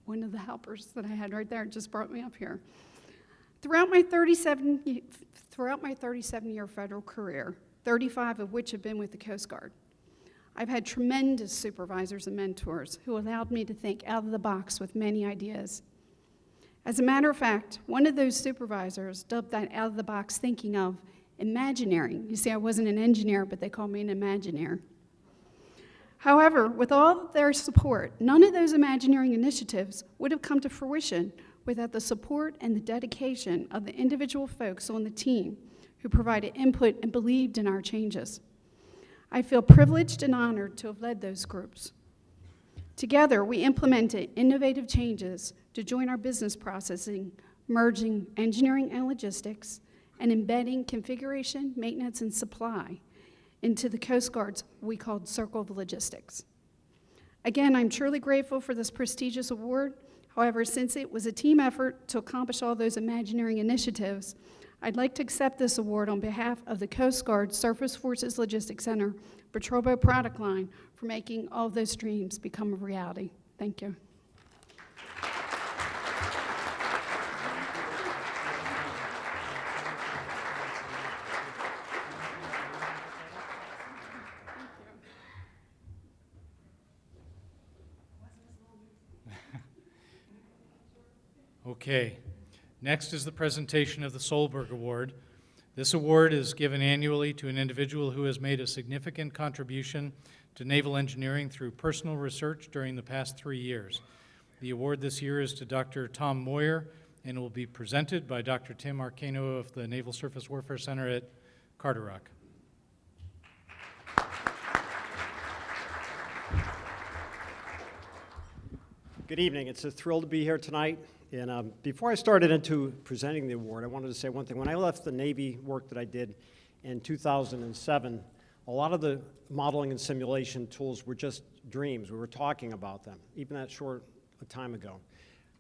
One of the helpers that I had right there just brought me up here. Throughout my 37-year federal career, 35 of which have been with the Coast Guard, I've had tremendous supervisors and mentors who allowed me to think out of the box with many ideas. As a matter of fact, one of those supervisors dubbed that out of the box thinking of imagineering. You see, I wasn't an engineer, but they called me an Imagineer. However, with all of their support, none of those Imagineering initiatives would have come to fruition without the support and the dedication of the individual folks on the team who provided input and believed in our changes. I feel privileged and honored to have led those groups. Together, we implemented innovative changes to join our business processing, merging engineering and logistics, and embedding configuration, maintenance, and supply into the Coast Guard's we called Circle of Logistics. Again, I'm truly grateful for this prestigious award. However, since it was a team effort to accomplish all those Imagineering initiatives, I'd like to accept this award on behalf of the Coast Guard Surface Forces Logistics Center Patrol Boat product line for making all of those dreams become a reality. Thank you. Okay. Next is the presentation of the Solberg Award. This award is given annually to an individual who has made a significant contribution to naval engineering through personal research during the past 3 years. The award this year is to Dr. Tom Moyer and will be presented by Dr. Tim Arcano of the Naval Surface Warfare Center at Carderock. Good evening. It's a thrill to be here tonight. And before I started into presenting the award, I wanted to say one thing. When I left the Navy work that I did in 2007, a lot of the modeling and simulation tools were just dreams. We were talking about them, even that short a time ago.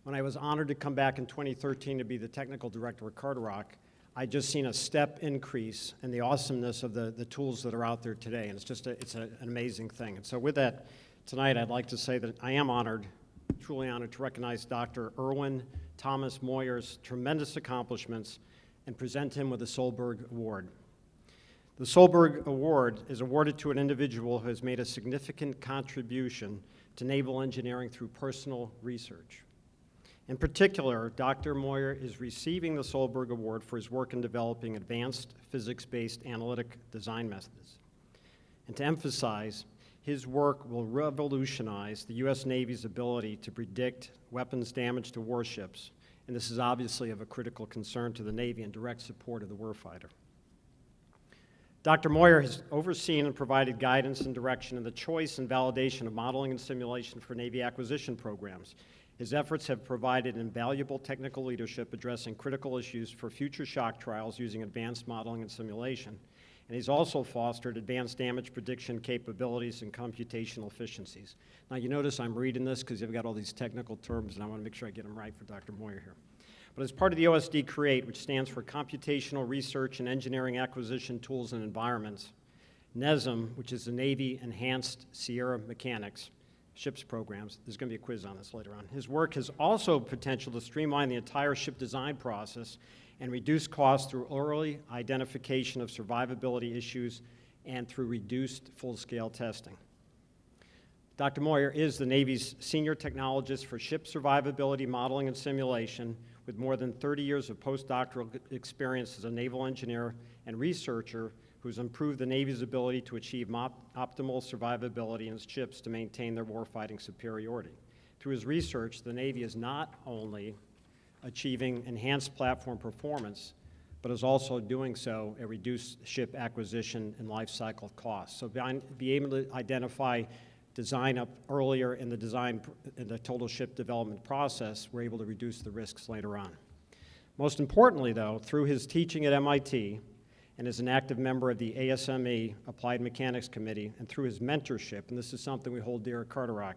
When I was honored to come back in 2013 to be the technical director at Carderock, I just seen a step increase in the awesomeness of the tools that are out there today. And it's just an amazing thing. And so with that, tonight I'd like to say that I am honored, truly honored to recognize Dr. Erwin Thomas Moyer's tremendous accomplishments and present him with the Solberg Award. The Solberg Award is awarded to an individual who has made a significant contribution to naval engineering through personal research. In particular, Dr. Moyer is receiving the Solberg Award for his work in developing advanced physics-based analytic design methods. And to emphasize, his work will revolutionize the U.S. Navy's ability to predict weapons damage to warships, and this is obviously of a critical concern to the Navy and direct support of the warfighter. Dr. Moyer has overseen and provided guidance and direction in the choice and validation of modeling and simulation for Navy acquisition programs. His efforts have provided invaluable technical leadership addressing critical issues for future shock trials using advanced modeling and simulation. And he's also fostered advanced damage prediction capabilities and computational efficiencies. Now, you notice I'm reading this because you've got all these technical terms, and I want to make sure I get them right for Dr. Moyer here. But as part of the OSD CREATE, which stands for Computational Research and Engineering Acquisition Tools and Environments, NESM, which is the Navy Enhanced Sierra Mechanics ships programs, there's going to be a quiz on this later on. His work has also potential to streamline the entire ship design process and reduce costs through early identification of survivability issues and through reduced full-scale testing. Dr. Moyer is the Navy's senior technologist for ship survivability modeling and simulation with more than 30 years of postdoctoral experience as a naval engineer and researcher who's improved the Navy's ability to achieve optimal survivability in its ships to maintain their warfighting superiority. Through his research, the Navy is not only achieving enhanced platform performance, but is also doing so at reduced ship acquisition and life cycle costs. So be able to identify design up earlier in the total ship development process, we're able to reduce the risks later on. Most importantly, though, through his teaching at MIT and as an active member of the ASNE Applied Mechanics Committee, and through his mentorship, and this is something we hold dear at Carderock,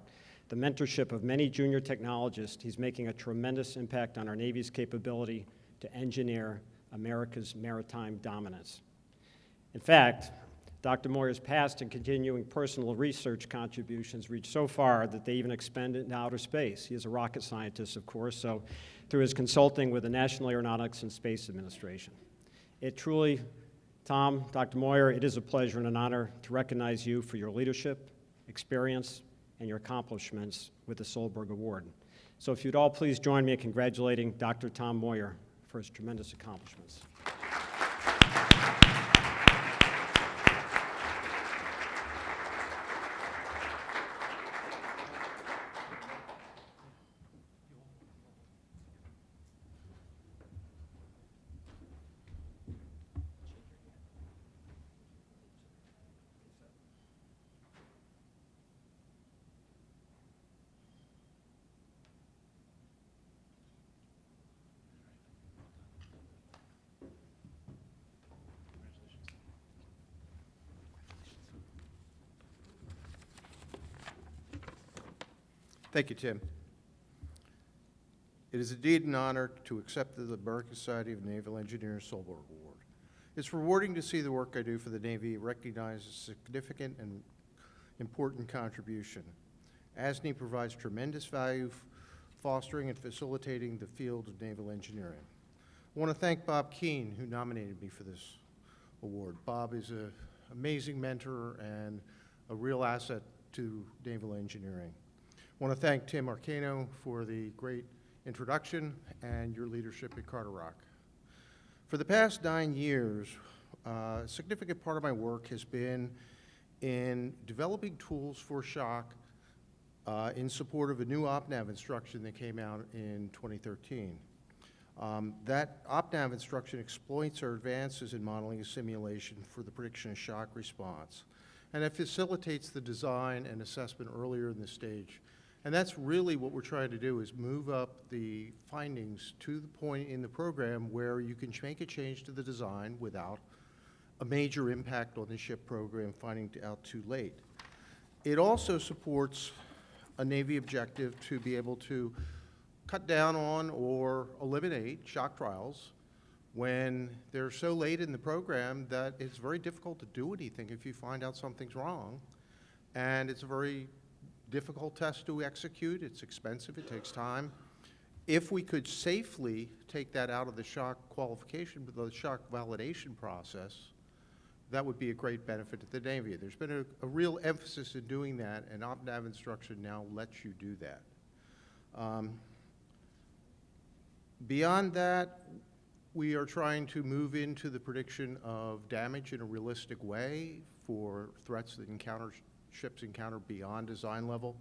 the mentorship of many junior technologists, he's making a tremendous impact on our Navy's capability to engineer America's maritime dominance. In fact, Dr. Moyer's past and continuing personal research contributions reach so far that they even expand into outer space. He is a rocket scientist, of course, so through his consulting with the National Aeronautics and Space Administration. It truly, Tom, Dr. Moyer, it is a pleasure and an honor to recognize you for your leadership, experience, and your accomplishments with the Solberg Award. So if you'd all please join me in congratulating Dr. Tom Moyer for his tremendous accomplishments. Thank you, Tim. It is indeed an honor to accept the American Society of Naval Engineers Solberg Award. It's rewarding to see the work I do for the Navy recognized as a significant and important contribution. ASNE provides tremendous value fostering and facilitating the field of naval engineering. I want to thank Bob Keene, who nominated me for this award. Bob is an amazing mentor and a real asset to naval engineering. I want to thank Tim Arcano for the great introduction and your leadership at Carter Rock. For the past 9 years, a significant part of my work has been in developing tools for shock in support of a new OpNav instruction that came out in 2013. That OpNav instruction exploits our advances in modeling and simulation for the prediction of shock response, and it facilitates the design and assessment earlier in the stage. And that's really what we're trying to do, is move up the findings to the point in the program where you can make a change to the design without a major impact on the ship program finding out too late. It also supports a Navy objective to be able to cut down on or eliminate shock trials when they're so late in the program that it's very difficult to do anything if you find out something's wrong. And it's a very difficult test to execute. It's expensive. It takes time. If we could safely take that out of the shock qualification, the shock validation process, that would be a great benefit to the Navy. There's been a real emphasis in doing that, and OpNav instruction now lets you do that. Beyond that, we are trying to move into the prediction of damage in a realistic way for threats that ships encounter beyond design level.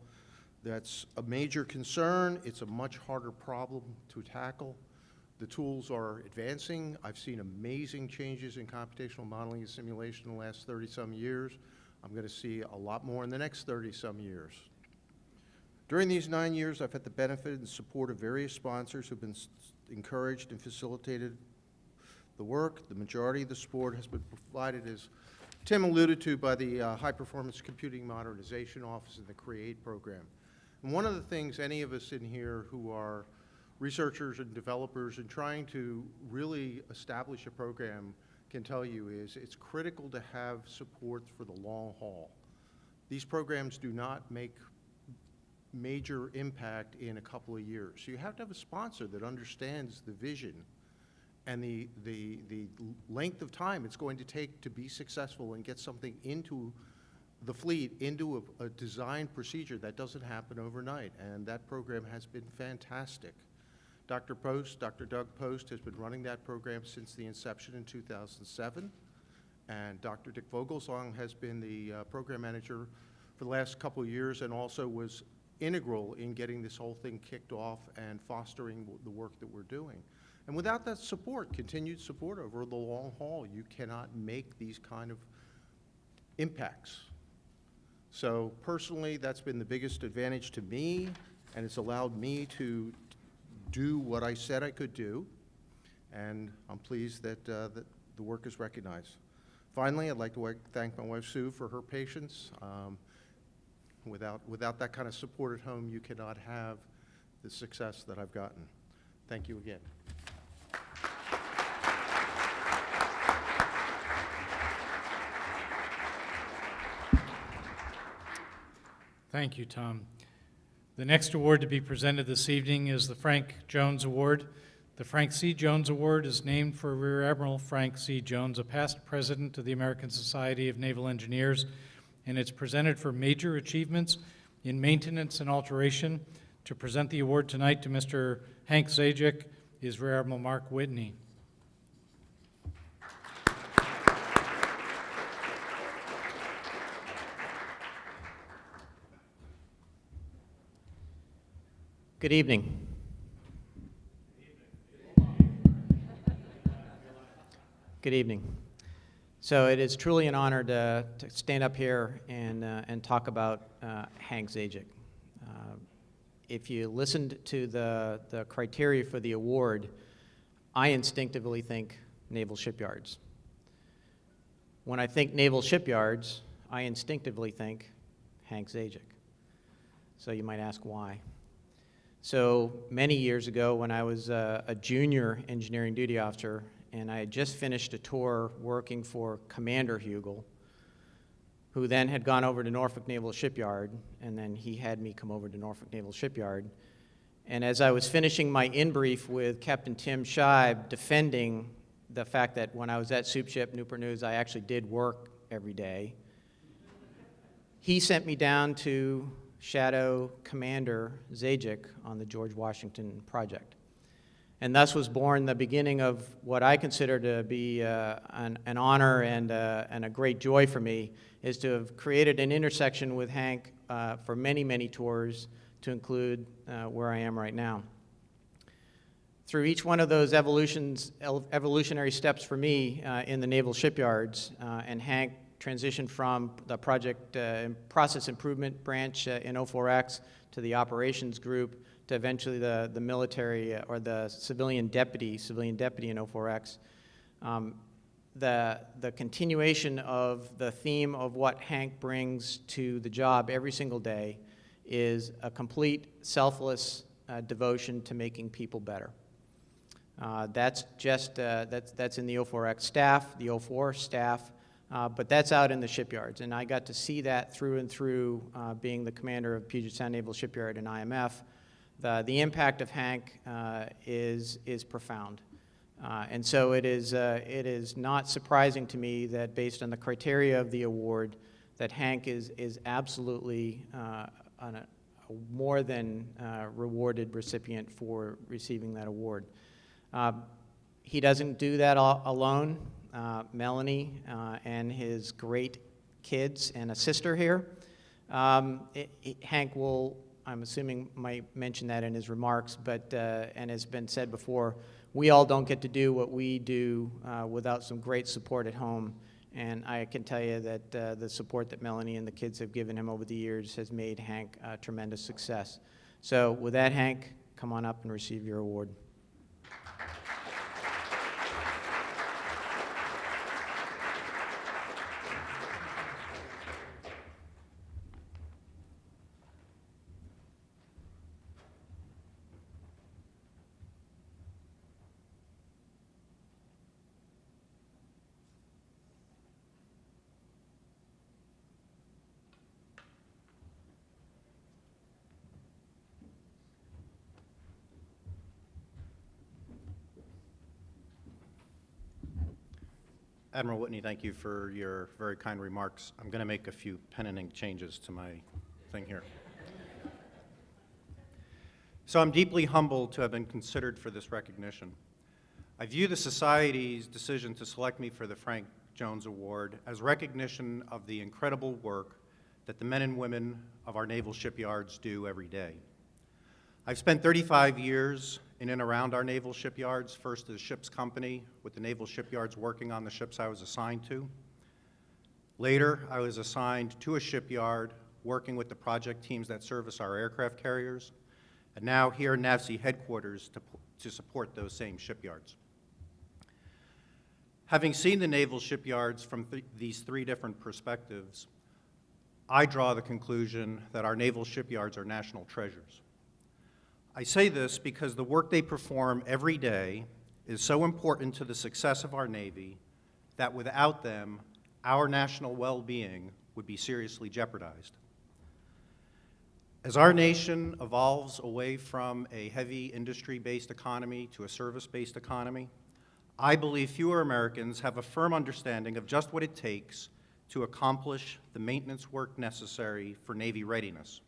That's a major concern. It's a much harder problem to tackle. The tools are advancing. I've seen amazing changes in computational modeling and simulation in the last 30-some years. I'm going to see a lot more in the next 30-some years. During these 9 years, I've had the benefit and support of various sponsors who've been encouraged and facilitated the work. The majority of the support has been provided, as Tim alluded to, by the High Performance Computing Modernization Office and the CREATE program. And one of the things any of us in here who are researchers and developers and trying to really establish a program can tell you is it's critical to have support for the long haul. These programs do not make major impact in a couple of years. So you have to have a sponsor that understands the vision and the length of time it's going to take to be successful and get something into the fleet, into a design procedure that doesn't happen overnight. And that program has been fantastic. Dr. Doug Post has been running that program since the inception in 2007. And Dr. Dick Vogelsong has been the program manager for the last couple of years and also was integral in getting this whole thing kicked off and fostering the work that we're doing. And without that support, continued support over the long haul, you cannot make these kind of impacts. So personally, that's been the biggest advantage to me, and it's allowed me to do what I said I could do, and I'm pleased that, that the work is recognized. Finally, I'd like to thank my wife, Sue, for her patience. Without that kind of support at home, you cannot have the success that I've gotten. Thank you again. Thank you, Tom. The next award to be presented this evening is the Frank Jones Award. The Frank C. Jones Award is named for Rear Admiral Frank C. Jones, a past president of the American Society of Naval Engineers, and it's presented for major achievements in maintenance and alteration. To present the award tonight to Mr. Hank Zajic is Rear Admiral Mark Whitney. Good evening. Good evening. So it is truly an honor to stand up here and talk about Hank Zajic. If you listened to the criteria for the award, I instinctively think naval shipyards. When I think naval shipyards, I instinctively think Hank Zajic. So you might ask why. So many years ago, when I was a junior engineering duty officer, and I had just finished a tour working for Commander Hugel, who then had gone over to Norfolk Naval Shipyard, and then he had me come over to Norfolk Naval Shipyard. And as I was finishing my in-brief with Captain Tim Scheib, defending the fact that when I was at Soup Ship Newport News, I actually did work every day, he sent me down to Shadow Commander Zajic on the George Washington project. And thus was born the beginning of what I consider to be an honor and a great joy for me, is to have created an intersection with Hank for many, many tours, to include where I am right now. Through each one of those evolutionary steps for me in the naval shipyards, and Hank transitioned from the project process improvement branch in 04X to the operations group, to eventually the military or the civilian deputy in 04X. The continuation of the theme of what Hank brings to the job every single day is a complete selfless devotion to making people better. That's just that's in the 04X staff, the 04 staff, but that's out in the shipyards, and I got to see that through and through, being the commander of Puget Sound Naval Shipyard and IMF. The impact of Hank is profound, and so it is not surprising to me that, based on the criteria of the award, that Hank is absolutely a more than rewarded recipient for receiving that award. He doesn't do that alone. Melanie and his great kids and a sister here. Hank will, I'm assuming, might mention that in his remarks, but, and has been said before, we all don't get to do what we do without some great support at home. And I can tell you that the support that Melanie and the kids have given him over the years has made Hank a tremendous success. So with that, Hank, come on up and receive your award. Admiral Whitney, thank you for your very kind remarks. I'm going to make a few pen and ink changes to my thing here. So I'm deeply humbled to have been considered for this recognition. I view the Society's decision to select me for the Frank Jones Award as recognition of the incredible work that the men and women of our naval shipyards do every day. I've spent 35 years in and around our naval shipyards, first as ship's company with the naval shipyards working on the ships I was assigned to. Later, I was assigned to a shipyard working with the project teams that service our aircraft carriers, and now here in NAVSEA headquarters to support those same shipyards. Having seen the naval shipyards from these three different perspectives, I draw the conclusion that our naval shipyards are national treasures. I say this because the work they perform every day is so important to the success of our Navy that without them, our national well-being would be seriously jeopardized. As our nation evolves away from a heavy industry-based economy to a service-based economy, I believe fewer Americans have a firm understanding of just what it takes to accomplish the maintenance work necessary for Navy readiness.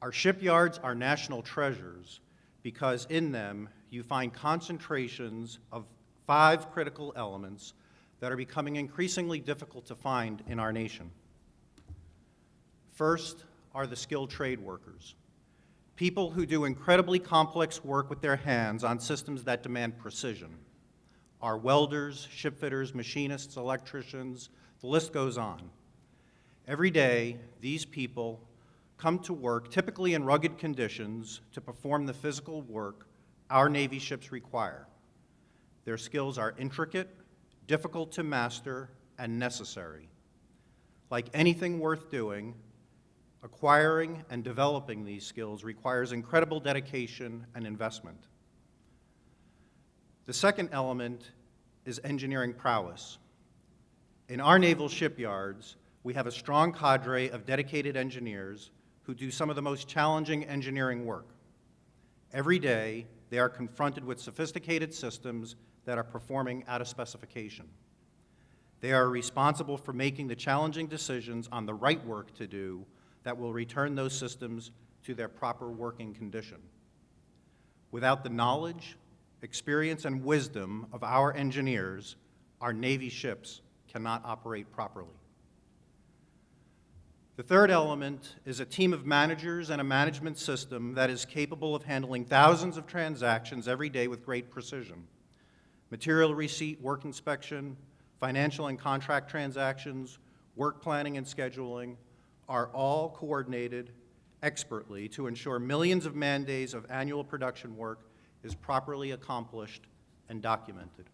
Our shipyards are national treasures because in them you find concentrations of 5 critical elements that are becoming increasingly difficult to find in our nation. First are the skilled trade workers, people who do incredibly complex work with their hands on systems that demand precision. Our welders, shipfitters, machinists, electricians, the list goes on. Every day, these people come to work, typically in rugged conditions, to perform the physical work our Navy ships require. Their skills are intricate, difficult to master, and necessary. Like anything worth doing, acquiring and developing these skills requires incredible dedication and investment. The second element is engineering prowess. In our naval shipyards, we have a strong cadre of dedicated engineers who do some of the most challenging engineering work. Every day, they are confronted with sophisticated systems that are performing out of specification. They are responsible for making the challenging decisions on the right work to do that will return those systems to their proper working condition. Without the knowledge, experience, and wisdom of our engineers, our Navy ships cannot operate properly. The third element is a team of managers and a management system that is capable of handling thousands of transactions every day with great precision. Material receipt, work inspection, financial and contract transactions, work planning and scheduling are all coordinated expertly to ensure millions of man-days of annual production work is properly accomplished and documented.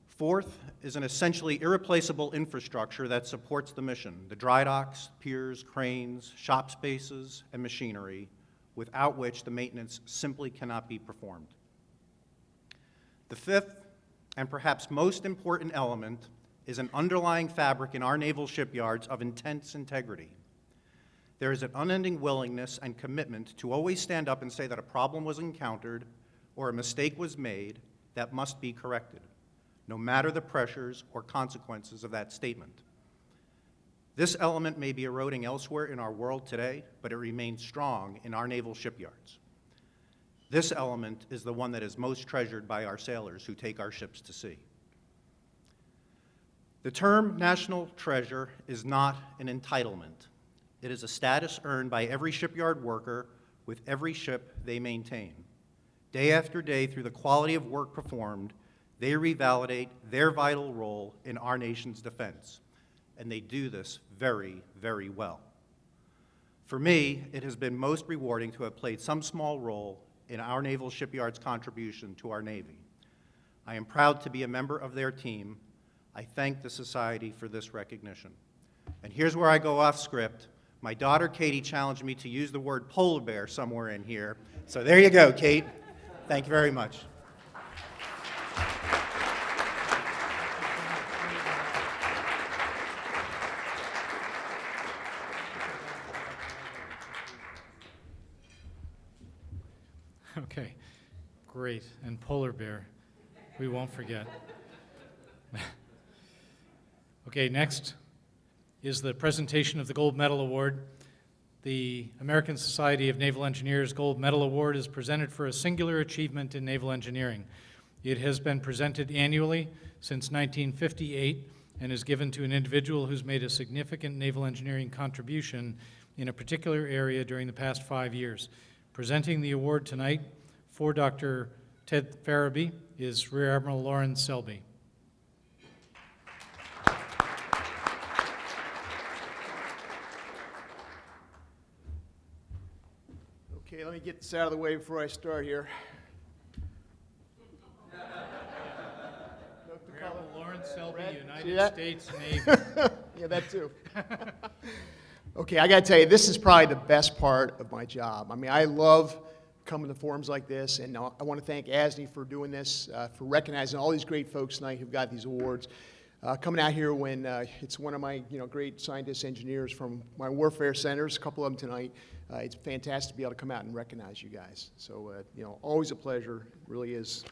Fourth is an essentially irreplaceable infrastructure that supports the mission, the dry docks, piers, cranes, shop spaces, and machinery, without which the maintenance simply cannot be performed. The fifth, and perhaps most important element, is an underlying fabric in our naval shipyards of intense integrity. There is an unending willingness and commitment to always stand up and say that a problem was encountered or a mistake was made that must be corrected, no matter the pressures or consequences of that statement. This element may be eroding elsewhere in our world today, but it remains strong in our naval shipyards. This element is the one that is most treasured by our sailors who take our ships to sea. The term national treasure is not an entitlement. It is a status earned by every shipyard worker with every ship they maintain. Day after day, through the quality of work performed, they revalidate their vital role in our nation's defense, and they do this very, very well. For me, it has been most rewarding to have played some small role in our naval shipyard's contribution to our Navy. I am proud to be a member of their team. I thank the Society for this recognition. And here's where I go off script. My daughter, Katie, challenged me to use the word polar bear somewhere in here. So there you go, Kate. Thank you very much. Okay, great. And polar bear, we won't forget. Okay, next is the presentation of the Gold Medal Award. The American Society of Naval Engineers Gold Medal Award is presented for a singular achievement in naval engineering. It has been presented annually since 1958 and is given to an individual who's made a significant naval engineering contribution in a particular area during the past 5 years. Presenting the award tonight for Dr. Ted Farabee is Rear Admiral Lauren Selby. Okay, let me get this out of the way before I start here. Rear Admiral Lauren Selby, Red, United States Navy. Yeah, that too. Okay, I got to tell you, this is probably the best part of my job. I mean, I love coming to forums like this, and I want to thank ASNE for doing this, for recognizing all these great folks tonight who've got these awards. Coming out here when it's one of my great scientists, engineers from my warfare centers, a couple of them tonight. It's fantastic to be able to come out and recognize you guys. So always a pleasure. Really is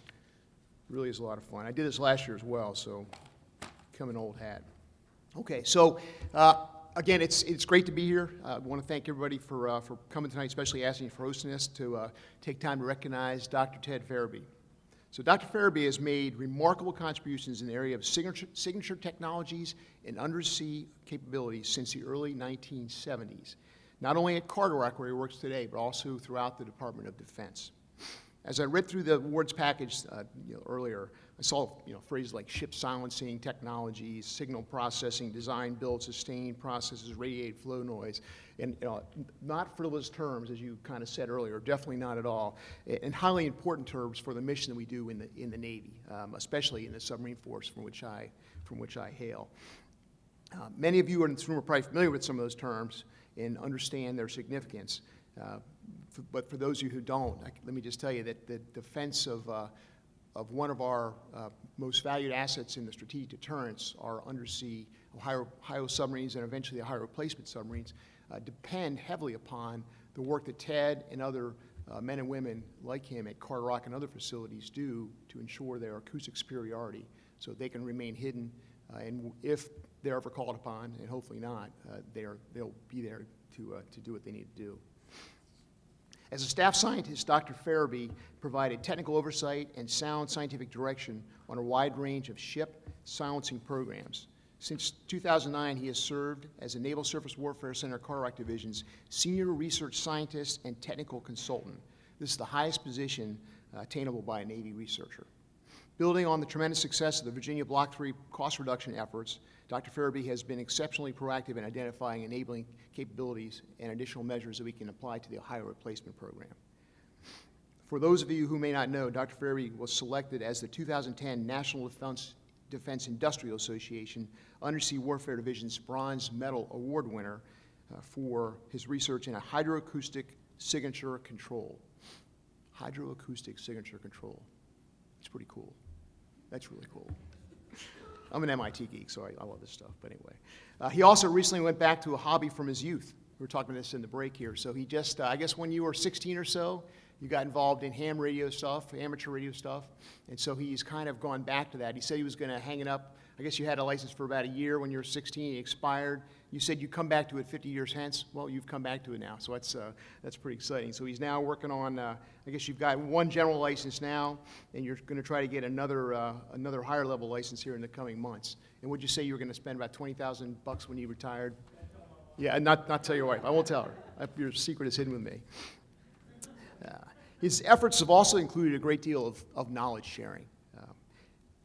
a lot of fun. I did this last year as well, so become an old hat. Okay, so again, it's great to be here. I want to thank everybody for coming tonight, especially ASNE for hosting us, to take time to recognize Dr. Ted Farabee. So Dr. Farabee has made remarkable contributions in the area of signature technologies and undersea capabilities since the early 1970s, not only at Carter Rock, where he works today, but also throughout the Department of Defense. As I read through the awards package earlier, I saw phrases like ship silencing technologies, signal processing, design, build, sustain processes, radiated flow noise, and not frivolous terms, as you kind of said earlier, definitely not at all, and highly important terms for the mission that we do in the Navy, especially in the submarine force from which I hail. Many of you in this room are probably familiar with some of those terms and understand their significance. But for those of you who don't, let me just tell you that the defense of one of our most valued assets in the strategic deterrence, our undersea Ohio submarines and eventually the Ohio replacement submarines, depend heavily upon the work that Ted and other men and women like him at Carter Rock and other facilities do to ensure their acoustic superiority so they can remain hidden. And if they're ever called upon, and hopefully not, they'll be there to do what they need to do. As a staff scientist, Dr. Farabee provided technical oversight and sound scientific direction on a wide range of ship silencing programs. Since 2009, he has served as the Naval Surface Warfare Center Carter Rock Division's Senior Research Scientist and Technical Consultant. This is the highest position attainable by a Navy researcher. Building on the tremendous success of the Virginia Block 3 cost reduction efforts, Dr. Farabee has been exceptionally proactive in identifying enabling capabilities and additional measures that we can apply to the Ohio replacement program. For those of you who may not know, Dr. Farabee was selected as the 2010 National Defense Industrial Association Undersea Warfare Division's Bronze Medal Award winner for his research in a hydroacoustic signature control. Hydroacoustic signature control. It's pretty cool. That's really cool. I'm an MIT geek, so I love this stuff, but anyway. He also recently went back to a hobby from his youth. We were talking about this in the break here. So he just, I guess when you were 16 or so, you got involved in ham radio stuff, amateur radio stuff, and so he's kind of gone back to that. He said he was going to hang it up. I guess you had a license for about a year when you were 16. It expired. You said you'd come back to it 50 years hence. Well, you've come back to it now, so that's pretty exciting. So he's now working on, I guess you've got one general license now, and you're going to try to get another higher level license here in the coming months. And would you say you were going to spend about $20,000 when you retired? Yeah, not tell your wife. I won't tell her. Your secret is hidden with me. His efforts have also included a great deal of knowledge sharing.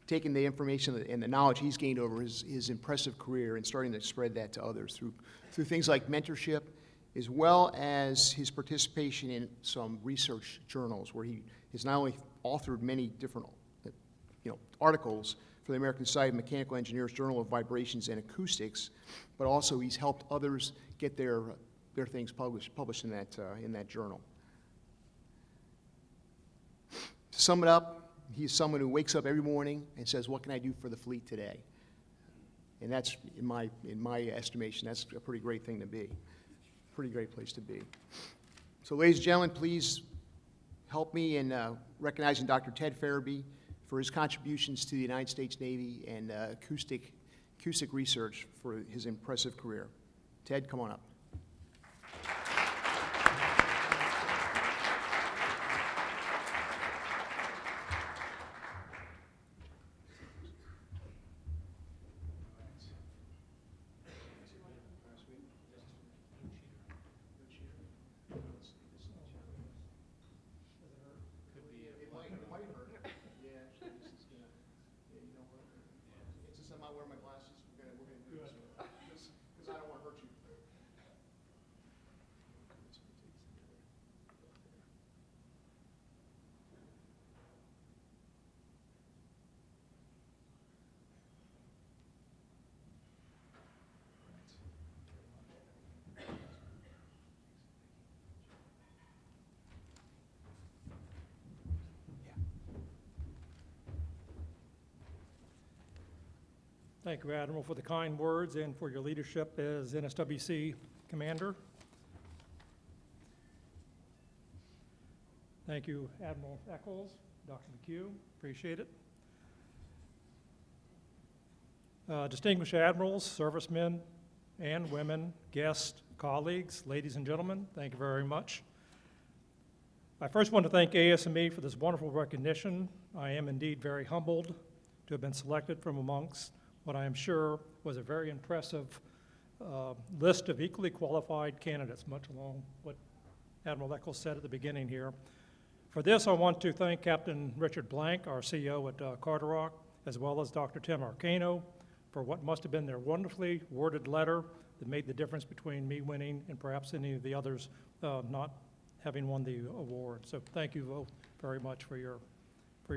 Taking the information and the knowledge he's gained over his impressive career and starting to spread that to others through things like mentorship, as well as his participation in some research journals where he has not only authored many different articles for the American Society of Mechanical Engineers Journal of Vibrations and Acoustics, but also he's helped others get their things published in that journal. To sum it up, he's someone who wakes up every morning and says, what can I do for the fleet today? And that's, in my estimation, that's a pretty great thing to be. Pretty great place to be. So ladies and gentlemen, please help me in recognizing Dr. Ted Farabee for his contributions to the United States Navy and acoustic research for his impressive career. Ted, come on up. Since I'm not wearing my glasses, we're gonna do this because I don't want to hurt you. Thank you, Admiral, for the kind words and for your leadership as NSWC Commander. Thank you, Admiral Eccles, Dr. McHugh, appreciate it. Distinguished admirals, servicemen and women, guests, colleagues, ladies and gentlemen, thank you very much. I first want to thank ASNE for this wonderful recognition. I am indeed very humbled to have been selected from amongst what I am sure was a very impressive list of equally qualified candidates, much along what Admiral Eccles said at the beginning here. For this, I want to thank Captain Richard Blank, our CEO at Carderock, as well as Dr. Tim Arcano, for what must have been their wonderfully worded letter that made the difference between me winning and perhaps any of the others not having won the award. So thank you both very much for your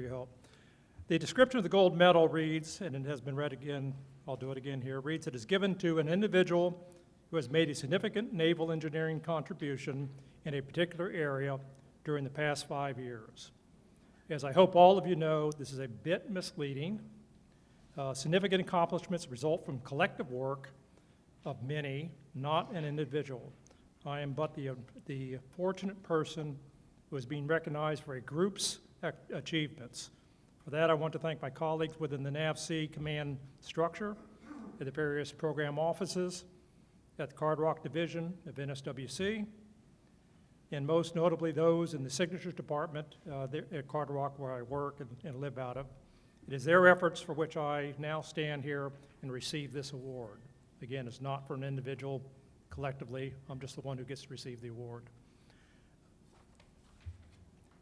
help. The description of the gold medal reads, and it has been read again, I'll do it again here, reads, it is given to an individual who has made a significant naval engineering contribution in a particular area during the past 5 years. As I hope all of you know, this is a bit misleading. Significant accomplishments result from collective work of many, not an individual. I am but the fortunate person who is being recognized for a group's achievements. For that, I want to thank my colleagues within the NAVC command structure, at the various program offices, at the Carderock Division of NSWC, and most notably those in the signatures department at Carderock where I work and live out of. It is their efforts for which I now stand here and receive this award. Again, it's not for an individual collectively. I'm just the one who gets to receive the award.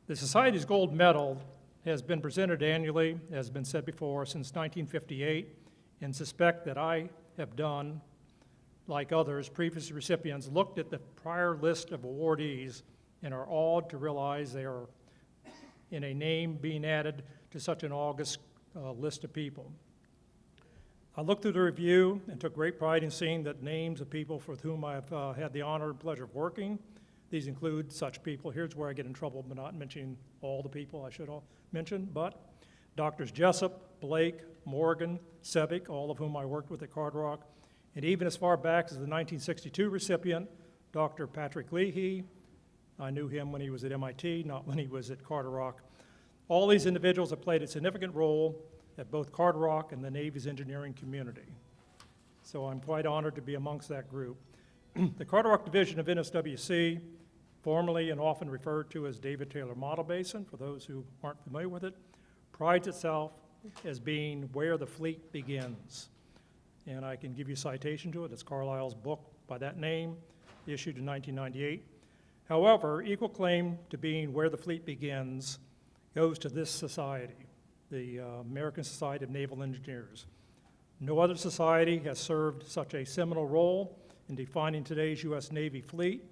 The Society's gold medal has been presented annually, as has been said before, since 1958, and suspect that I have done, like others, previous recipients, looked at the prior list of awardees and are awed to realize they are in a name being added to such an august list of people. I looked through the review and took great pride in seeing that names of people with whom I've had the honor and pleasure of working. These include such people. Here's where I get in trouble by not mentioning all the people I should all mention, but Doctors Jessup, Blake, Morgan, Sevick, all of whom I worked with at Carderock, and even as far back as the 1962 recipient, Dr. Patrick Leahy. I knew him when he was at MIT, not when he was at Carderock. All these individuals have played a significant role at both Carderock and the Navy's engineering community. So I'm quite honored to be amongst that group. The Carderock Division of NSWC, formerly and often referred to as David Taylor Model Basin, for those who aren't familiar with it, prides itself as being where the fleet begins. And I can give you a citation to it. It's Carlisle's book by that name, issued in 1998. However, equal claim to being where the fleet begins goes to this society, the American Society of Naval Engineers. No other society has served such a seminal role in defining today's U.S. Navy fleet,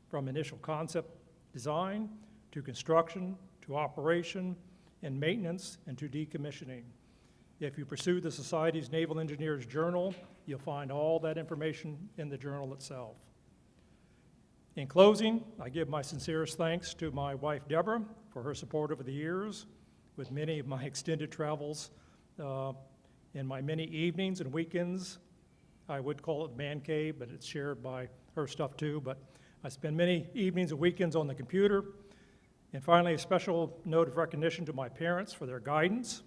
from initial concept design to construction to operation and maintenance and to decommissioning. If you pursue the Society's Naval Engineers Journal, you'll find all that information in the journal itself. In closing, I give my sincerest thanks to my wife, Deborah, for her support over the years, with many of my extended travels and my many evenings and weekends. I would call it man cave, but it's shared by her stuff too, but I spend many evenings and weekends on the computer. And finally, a special note of recognition to my parents for their guidance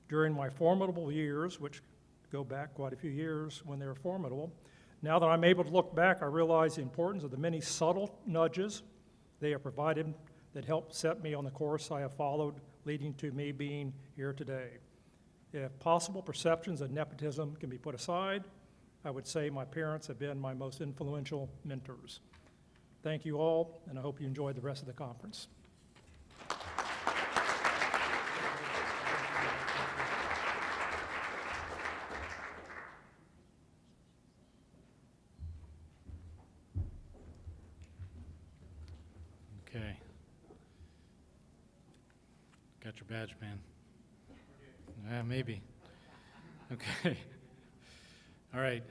during my formidable years, which go back quite a few years when they were formidable. Now that I'm able to look back, I realize the importance of the many subtle nudges they have provided that helped set me on the course I have followed, leading to me being here today. If possible perceptions of nepotism can be put aside, I would say my parents have been my most influential mentors. Thank you all, and I hope you enjoy the rest of the conference. Okay. Got your badge, man. Yeah, maybe. Okay. All right.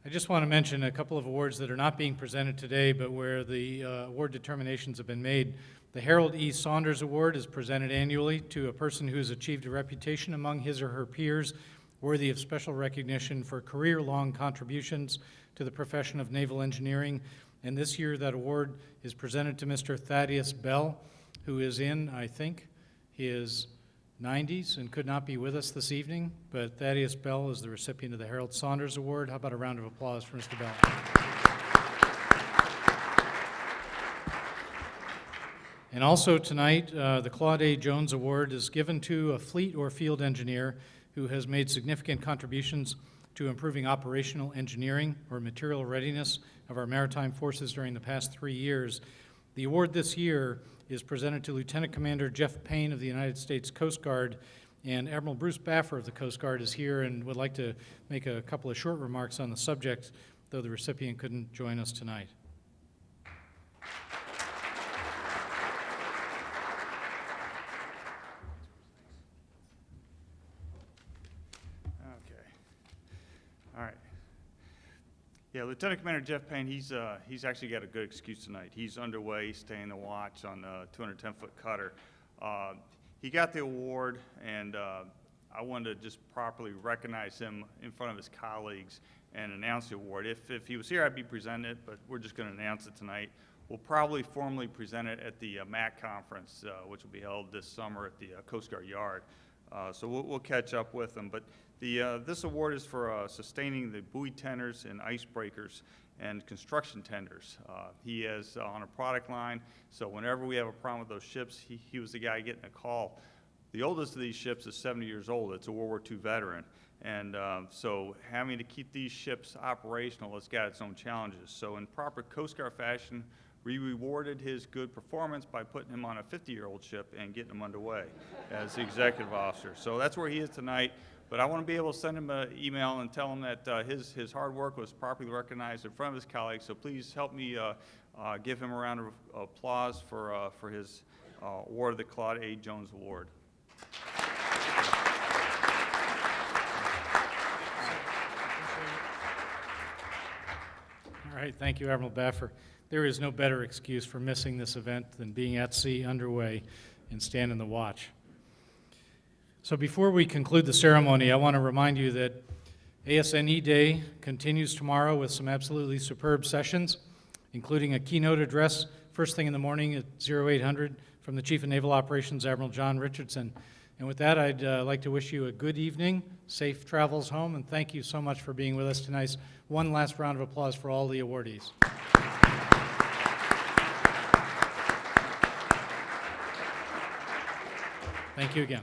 I just want to mention a couple of awards that are not being presented today, but where the award determinations have been made. The Harold E. Saunders Award is presented annually to a person who has achieved a reputation among his or her peers worthy of special recognition for career-long contributions to the profession of naval engineering. And this year, that award is presented to Mr. Thaddeus Bell, who is in, I think, his 90s and could not be with us this evening, but Thaddeus Bell is the recipient of the Harold Saunders Award. How about a round of applause for Mr. Bell? And also tonight, the Claude A. Jones Award is given to a fleet or field engineer who has made significant contributions to improving operational engineering or material readiness of our maritime forces during the past 3 years. The award this year is presented to Lieutenant Commander Jeff Payne of the United States Coast Guard, and Admiral Bruce Baffer of the Coast Guard is here and would like to make a couple of short remarks on the subject, though the recipient couldn't join us tonight. Okay. All right. Yeah, Lieutenant Commander Jeff Payne, he's actually got a good excuse tonight. He's underway, staying the watch on the 210-foot cutter. He got the award, and I wanted to just properly recognize him in front of his colleagues and announce the award. If he was here, I'd be presenting it, but we're just going to announce it tonight. We'll probably formally present it at the MAC conference, which will be held this summer at the Coast Guard Yard. So we'll catch up with them. But this award is for sustaining the buoy tenders and icebreakers and construction tenders. He is on a product line, so whenever we have a problem with those ships, he was the guy getting a call. The oldest of these ships is 70 years old. It's a World War II veteran. And so having to keep these ships operational has got its own challenges. So in proper Coast Guard fashion, we rewarded his good performance by putting him on a 50-year-old ship and getting him underway as the executive officer. So that's where he is tonight. But I want to be able to send him an email and tell him that his hard work was properly recognized in front of his colleagues. So please help me give him a round of applause for his award of the Claude A. Jones Award. All right, thank you, Admiral Baffer. There is no better excuse for missing this event than being at sea, underway, and standing the watch. So before we conclude the ceremony, I want to remind you that ASNE Day continues tomorrow with some absolutely superb sessions, including a keynote address first thing in the morning at 0800 from the Chief of Naval Operations, Admiral John Richardson. And with that, I'd like to wish you a good evening, safe travels home, and thank you so much for being with us tonight. One last round of applause for all the awardees. Thank you again.